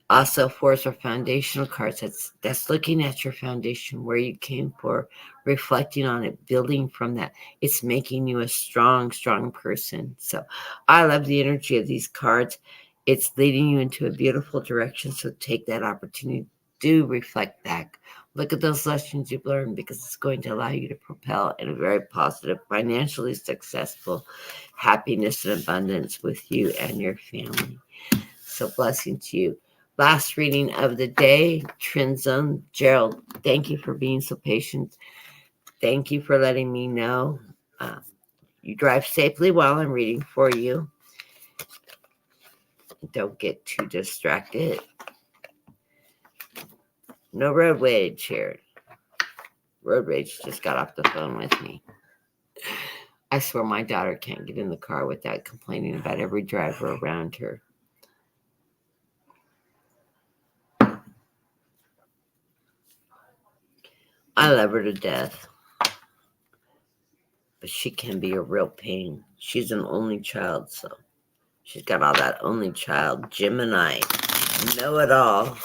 A: also, fours are foundational cards. That's looking at your foundation, where you came for, reflecting on it, building from that. It's making you a strong, strong person. So I love the energy of these cards. It's leading you into a beautiful direction. So take that opportunity. Do reflect back. Look at those lessons you've learned, because it's going to allow you to propel in a very positive, financially successful happiness and abundance with you and your family. So blessing to you. Last reading of the day, Trend Zone. Gerald, thank you for being so patient. Thank you for letting me know. Uh, you drive safely while I'm reading for you. Don't get too distracted. No road rage here. Road rage just got off the phone with me. I swear my daughter can't get in the car without complaining about every driver around her. I love her to death, but she can be a real pain. She's an only child, so she's got all that only child Gemini, know-it-all,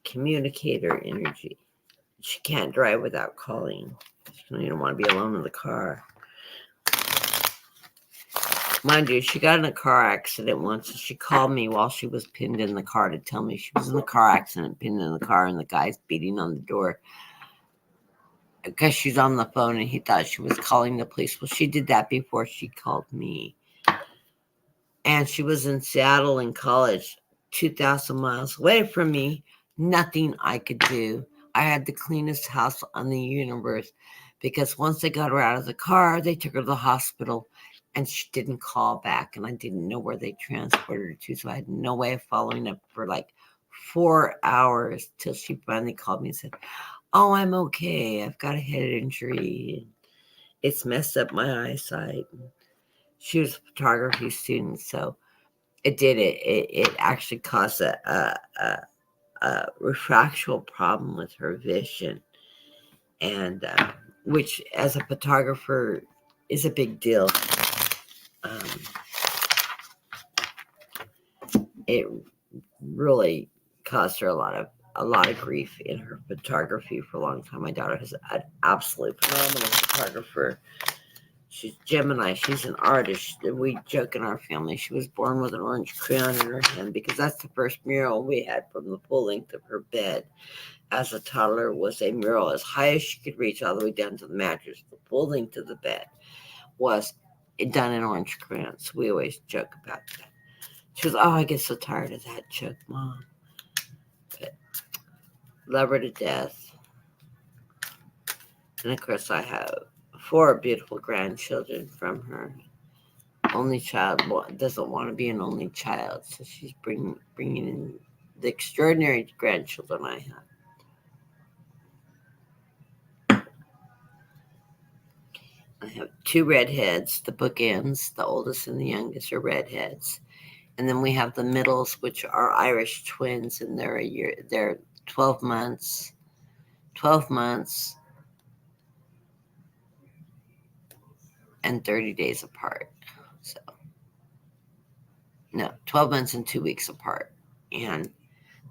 A: communicator energy. She can't drive without calling. She don't even want to be alone in the car. Mind you, she got in a car accident once, and she called me while she was pinned in the car to tell me she was in a car accident, pinned in the car, and the guy's beating on the door because she's on the phone, and he thought she was calling the police. Well, she did that before she called me. And she was in Seattle in college, 2,000 miles away from me. Nothing I could do. I had the cleanest house on the universe, because once they got her out of the car, they took her to the hospital, and she didn't call back, and I didn't know where they transported her to, so I had no way of following up for like 4 hours till she finally called me and said, "Oh, I'm okay. I've got a head injury. It's messed up my eyesight." She was a photography student, so it actually caused a a refractual problem with her vision, and which, as a photographer, is a big deal. Um, it really caused her a lot of grief in her photography for a long time. My daughter is an absolutely phenomenal photographer. She's Gemini. She's an artist. We joke in our family she was born with an orange crayon in her hand because that's the first mural we had from the full length of her bed. As a toddler, was a mural as high as she could reach, all the way down to the mattress. The full length of the bed was done in orange crayons. We always joke about that. She goes, "Oh, I get so tired of that joke, Mom." But love her to death. And of course, I have 4 beautiful grandchildren from her. Only child doesn't want to be an only child, so she's bringing in the extraordinary grandchildren I have. I have 2 redheads, the bookends. The oldest and the youngest are redheads, and then we have the middles, which are Irish twins, and they're a year. They're 12 months, and 30 days apart. So no, 12 months and 2 weeks apart, and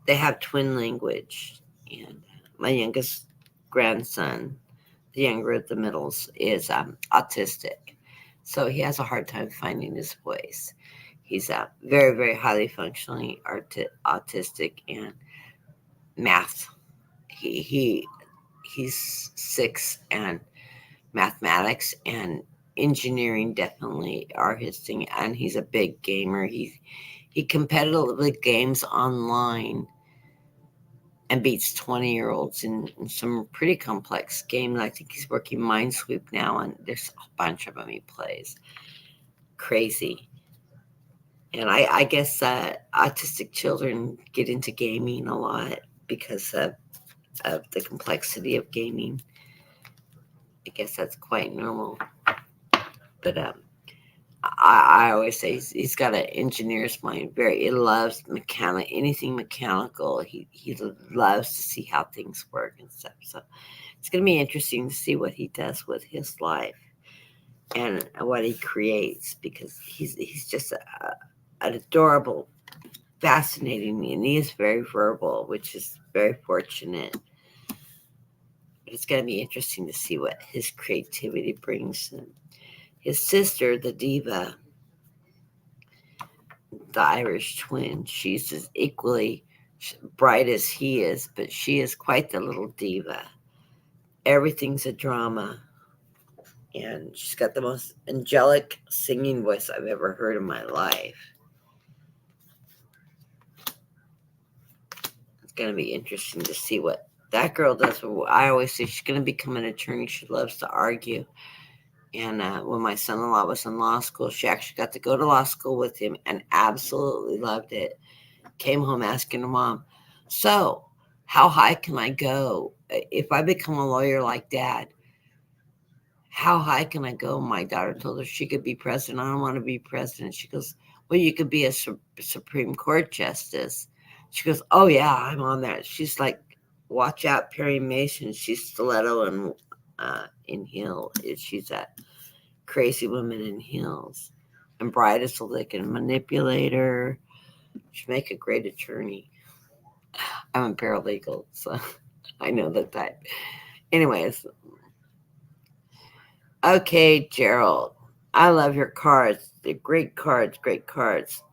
A: they have twin language. And my youngest grandson, the younger of the middles, is autistic, so he has a hard time finding his voice. He's very, very highly functioning autistic, and math. He's 6, and mathematics and engineering definitely are his thing. And he's a big gamer. He competitively games online and beats 20-year-olds in some pretty complex games. I think he's working Minesweep now, and there's a bunch of them he plays. Crazy. And I guess autistic children get into gaming a lot because of the complexity of gaming. I guess that's quite normal. But I always say he's got an engineer's mind. He loves anything mechanical. He loves to see how things work and stuff. So it's going to be interesting to see what he does with his life and what he creates, because he's just an adorable, fascinating, and he is very verbal, which is very fortunate. It's going to be interesting to see what his creativity brings him. His sister, the diva, the Irish twin, she's as equally bright as he is, but she is quite the little diva. Everything's a drama, and she's got the most angelic singing voice I've ever heard in my life. It's going to be interesting to see what that girl does. I always say she's going to become an attorney. She loves to argue. And when my son-in-law was in law school, she actually got to go to law school with him and absolutely loved it. Came home asking her mom, "So, how high can I go? If I become a lawyer like Dad, how high can I go?" My daughter told her she could be president. "I don't want to be president." She goes, "Well, you could be a Supreme Court justice." She goes, "Oh, yeah, I'm on that." She's like, watch out, Perry Mason. She's stiletto and in heel. She's that crazy woman in heels. And bright as so they can manipulate her. She'd make a great attorney. I'm a paralegal, so I know that type. Anyways, okay, Gerald. I love your cards. They're great cards, great cards.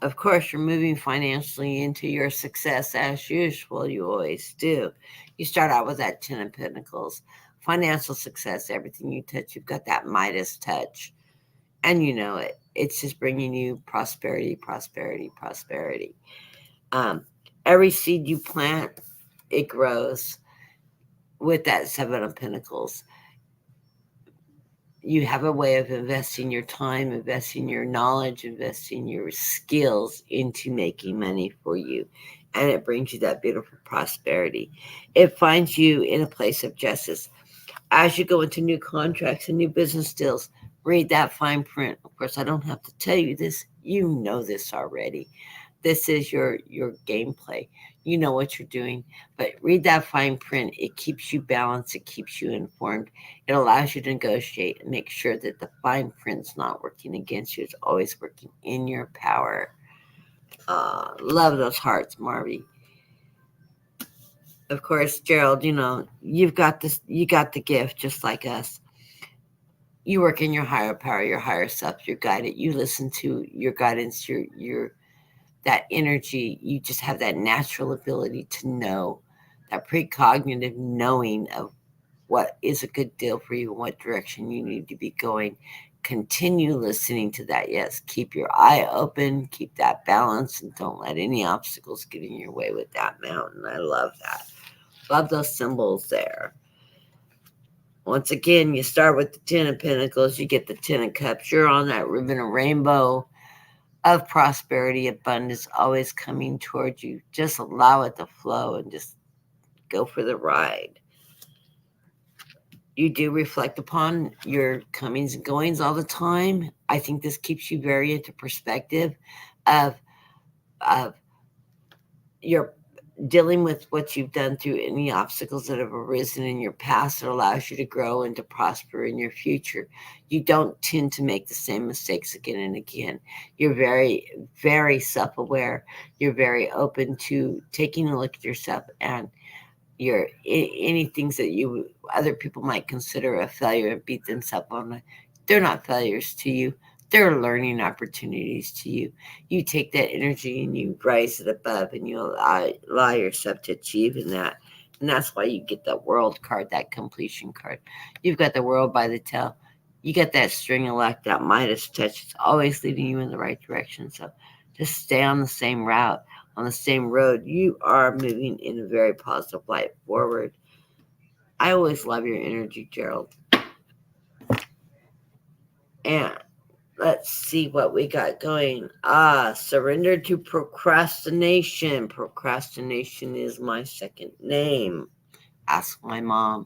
A: Of course, you're moving financially into your success as usual. You always do. You start out with that 10 of Pentacles. Financial success, everything you touch, you've got that Midas touch. And you know it. It's just bringing you prosperity, prosperity, prosperity. Every seed you plant, it grows with that 7 of Pentacles. You have a way of investing your time, investing your knowledge, investing your skills into making money for you. And it brings you that beautiful prosperity. It finds you in a place of justice. As you go into new contracts and new business deals, read that fine print. Of course, I don't have to tell you this. You know this already. This is your gameplay. You know what you're doing, but read that fine print. It keeps you balanced. It keeps you informed. It allows you to negotiate and make sure that the fine print's not working against you. It's always working in your power. Love those hearts, Marvy. Of course, Gerald, you've got this, you got the gift just like us. You work in your higher power, your higher self, you're guided. You listen to your guidance, your that energy. You just have that natural ability to know, that precognitive knowing of what is a good deal for you and what direction you need to be going. Continue listening to that. Yes, keep your eye open, keep that balance, and don't let any obstacles get in your way with that mountain. I love that. Love those symbols there. Once again, you start with the Ten of Pentacles, you get the Ten of Cups. You're on that ribbon of rainbow of prosperity, abundance always coming towards you. Just allow it to flow and just go for the ride. You do reflect upon your comings and goings all the time. I think this keeps you very into perspective of of your dealing with what you've done through any obstacles that have arisen in your past that allows you to grow and to prosper in your future. You don't tend to make the same mistakes again and again. You're very, very self aware. You're very open to taking a look at yourself and your any things that you other people might consider a failure and beat themselves on. They're not failures to you. They're learning opportunities to you. You take that energy and you rise it above, and you allow yourself to achieve in that. And that's why you get that world card, that completion card. You've got the world by the tail. You get that string of luck, that Midas touch. It's always leading you in the right direction. So just stay on the same route, on the same road. You are moving in a very positive light forward. I always love your energy, Gerald. And let's see what we got going. Surrender to procrastination. Procrastination is my second name. Ask my mom.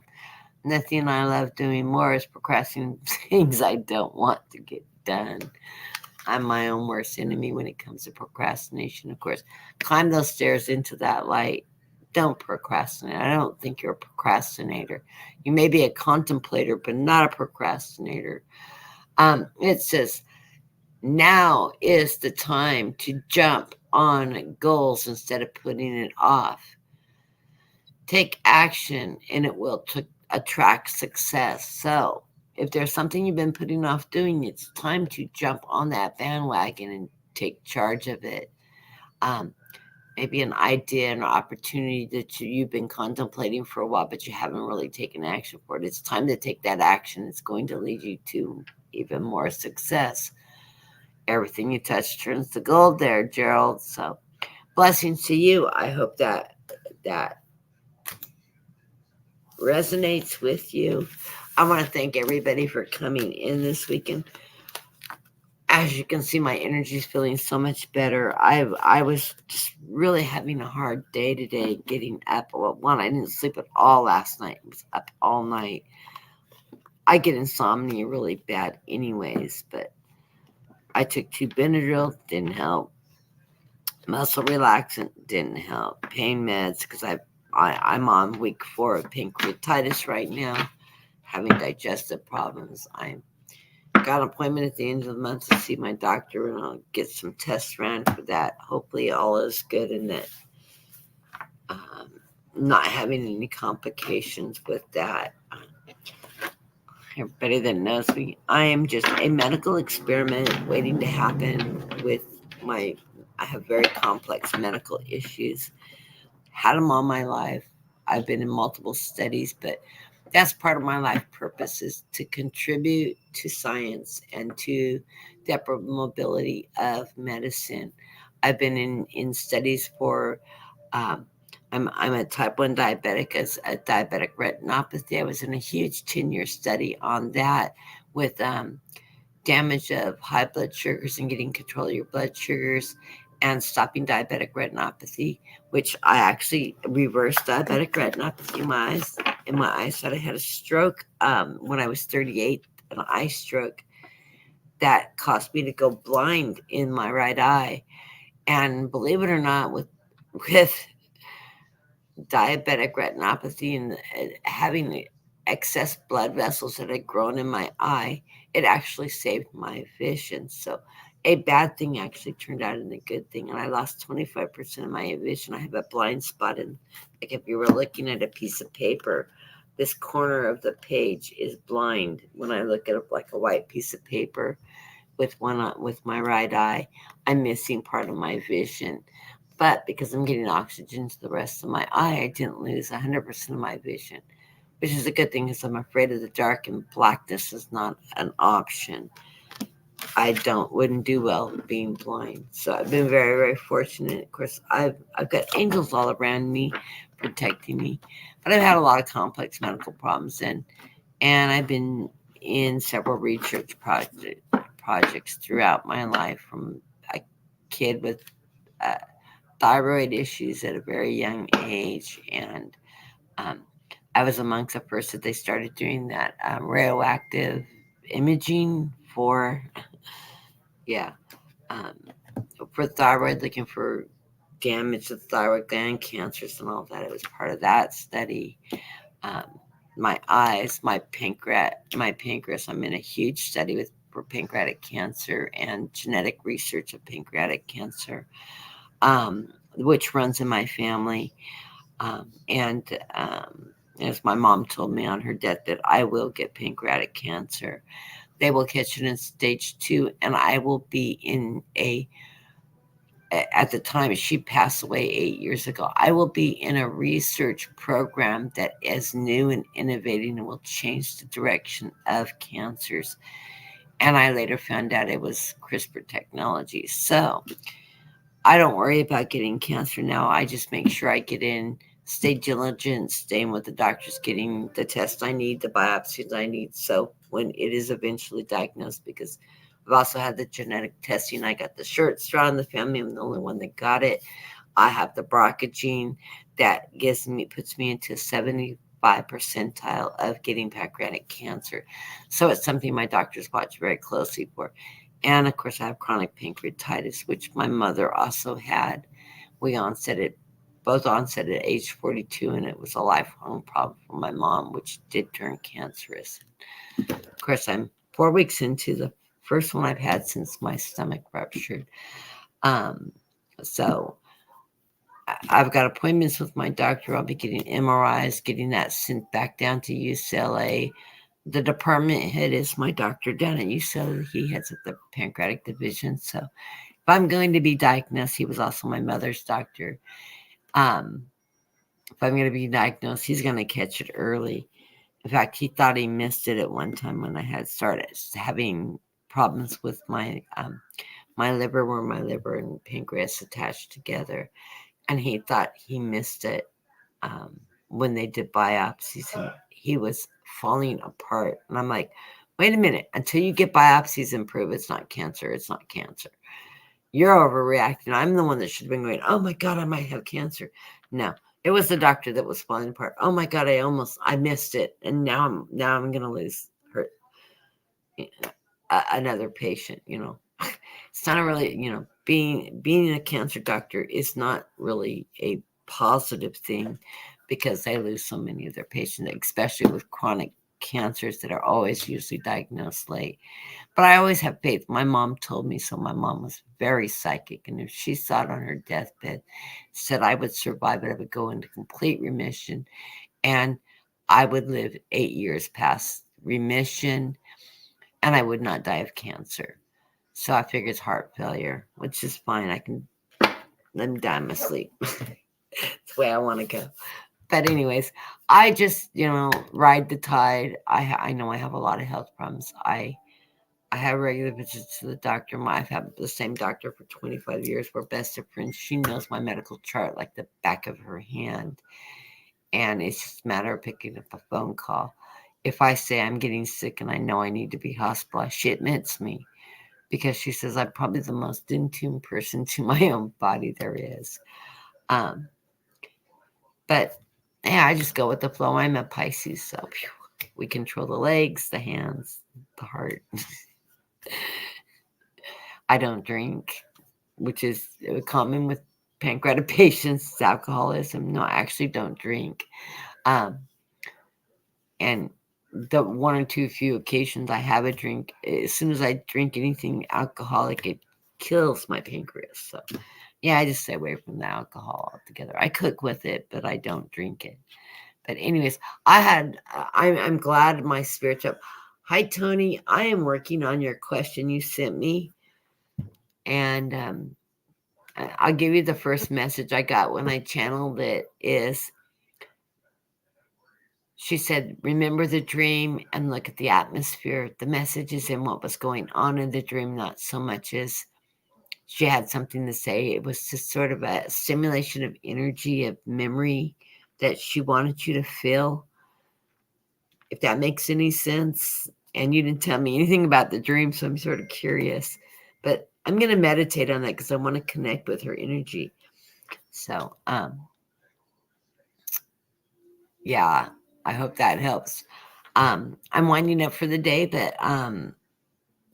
A: Nothing I love doing more is procrastinating things I don't want to get done. I'm my own worst enemy when it comes to procrastination. Of course, climb those stairs into that light. Don't procrastinate. I don't think you're a procrastinator. You may be a contemplator, but not a procrastinator. It says, now is the time to jump on goals instead of putting it off. Take action and it will attract success. So, if there's something you've been putting off doing, it's time to jump on that bandwagon and take charge of it. Um, Maybe an idea, an opportunity that you've been contemplating for a while, but you haven't really taken action for it. It's time to take that action. It's going to lead you to even more success. Everything you touch turns to gold there, Gerald. So blessings to you. I hope that resonates with you. I want to thank everybody for coming in this weekend. As you can see, my energy is feeling so much better. I was just really having a hard day today getting up. Well, one, I didn't sleep at all last night. I was up all night. I get insomnia really bad anyways, but I took 2 Benadryl, didn't help. Muscle relaxant didn't help. Pain meds, because I'm on week 4 of pancreatitis right now, having digestive problems. I got an appointment at the end of the month to see my doctor, and I'll get some tests ran for that. Hopefully all is good and that um, not having any complications with that. Everybody that knows me, I am just a medical experiment waiting to happen with my, I have very complex medical issues. Had them all my life. I've been in multiple studies, but that's part of my life purpose is to contribute to science and to the upper mobility of medicine. I've been in studies for um, I'm a type 1 diabetic as a diabetic retinopathy. I was in a huge 10-year study on that with damage of high blood sugars and getting control of your blood sugars and stopping diabetic retinopathy, which I actually reversed diabetic retinopathy in my eyes. In my eyesight, I had a stroke when I was 38, an eye stroke that caused me to go blind in my right eye. And believe it or not, with diabetic retinopathy and having excess blood vessels that had grown in my eye, it actually saved my vision. So a bad thing actually turned out into a good thing. And I lost 25% of my vision. I have a blind spot. And like if you were looking at a piece of paper, this corner of the page is blind. When I look at it like a white piece of paper with with my right eye, I'm missing part of my vision. But because I'm getting oxygen to the rest of my eye, I didn't lose 100% of my vision, which is a good thing because I'm afraid of the dark and blackness is not an option. I don't wouldn't do well being blind. So I've been very, very fortunate. Of course, I've got angels all around me protecting me, but I've had a lot of complex medical problems and I've been in several research projects throughout my life from a kid with uh, thyroid issues at a very young age, and um, I was amongst the first that they started doing that radioactive imaging for yeah um, for thyroid, looking for damage to the thyroid gland, cancers, and all that. It was part of that study. Um, my eyes, my pancreas. I'm in a huge study with for pancreatic cancer and genetic research of pancreatic cancer, um, which runs in my family. And as my mom told me on her deathbed, I will get pancreatic cancer. They will catch it in stage 2, and I will be in at the time she passed away 8 years ago, I will be in a research program that is new and innovating and will change the direction of cancers. And I later found out it was CRISPR technology. So I don't worry about getting cancer now. I just make sure I get in, stay diligent, staying with the doctors, getting the tests I need, the biopsies I need. So when it is eventually diagnosed, because I've also had the genetic testing. I got the short straw in the family. I'm the only one that got it. I have the BRCA gene that puts me into 75 percentile of getting pancreatic cancer. So it's something my doctors watch very closely for. And of course, I have chronic pancreatitis, which my mother also had. We onset it, both onset at age 42, and it was a lifelong problem for my mom, which did turn cancerous. Of course, I'm 4 weeks into the first one I've had since my stomach ruptured. Um, so I've got appointments with my doctor. I'll be getting MRIs, getting that sent back down to UCLA. The department head is my doctor down at UCLA. He heads up the pancreatic division. So if I'm going to be diagnosed, he was also my mother's doctor. Um, if I'm going to be diagnosed, he's going to catch it early. In fact, he thought he missed it at one time when I had started having problems with my liver, where my liver and pancreas attached together, and he thought he missed it um, when they did biopsies, and he was falling apart. And I'm like, wait a minute, until you get biopsies and prove it's not cancer, it's not cancer. You're overreacting. I'm the one that should have been going, oh my God, I might have cancer. No, it was the doctor that was falling apart. Oh my God, I missed it. And now I'm going to lose her, another patient, you know. It's not really, you know, being a cancer doctor is not really a positive thing because they lose so many of their patients, especially with chronic cancers that are always usually diagnosed late. But I always have faith. My mom told me so. My mom was very psychic, and if she saw it on her deathbed, said I would survive it, I would go into complete remission, and I would live 8 years past remission, and I would not die of cancer. So I figured it's heart failure, which is fine. I can let me die in my sleep. It's the way I want to go. But anyways, I just ride the tide. I know I have a lot of health problems. I have regular visits to the doctor. I've had the same doctor for 25 years. We're best of friends. She knows my medical chart like the back of her hand. And it's just a matter of picking up a phone call. If I say I'm getting sick and I know I need to be hospitalized, she admits me because she says I'm probably the most in tune person to my own body there is. Um, but yeah, I just go with the flow. I'm a Pisces, so we control the legs, the hands, the heart. I don't drink. which is common with pancreatic patients, is alcoholism. No, I actually don't drink. Um, and the one or two few occasions I have a drink, as soon as I drink anything alcoholic, it kills my pancreas. So, yeah, I just stay away from the alcohol altogether. I cook with it, but I don't drink it. But anyways, I'm glad my spirit's up. Hi, Tony. I am working on your question you sent me, and I'll give you the first message I got when I channeled it. Is she said, remember the dream and look at the atmosphere. The message is in what was going on in the dream, not so much as she had something to say. It was just sort of a simulation of energy, of memory that she wanted you to feel, if that makes any sense. And you didn't tell me anything about the dream, so I'm sort of curious. But I'm going to meditate on that because I want to connect with her energy. So, yeah, I hope that helps. I'm winding up for the day, but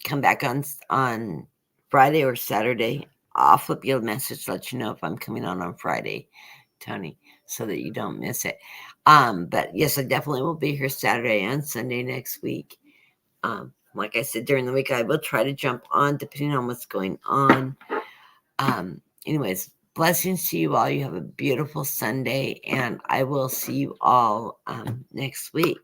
A: come back on Friday or Saturday. I'll flip you a message to let you know if I'm coming on Friday, Tony, so that you don't miss it. But yes, I definitely will be here Saturday and Sunday next week. Like I said, during the week I will try to jump on depending on what's going on. Anyways, blessings to you all. You have a beautiful Sunday, and I will see you all next week.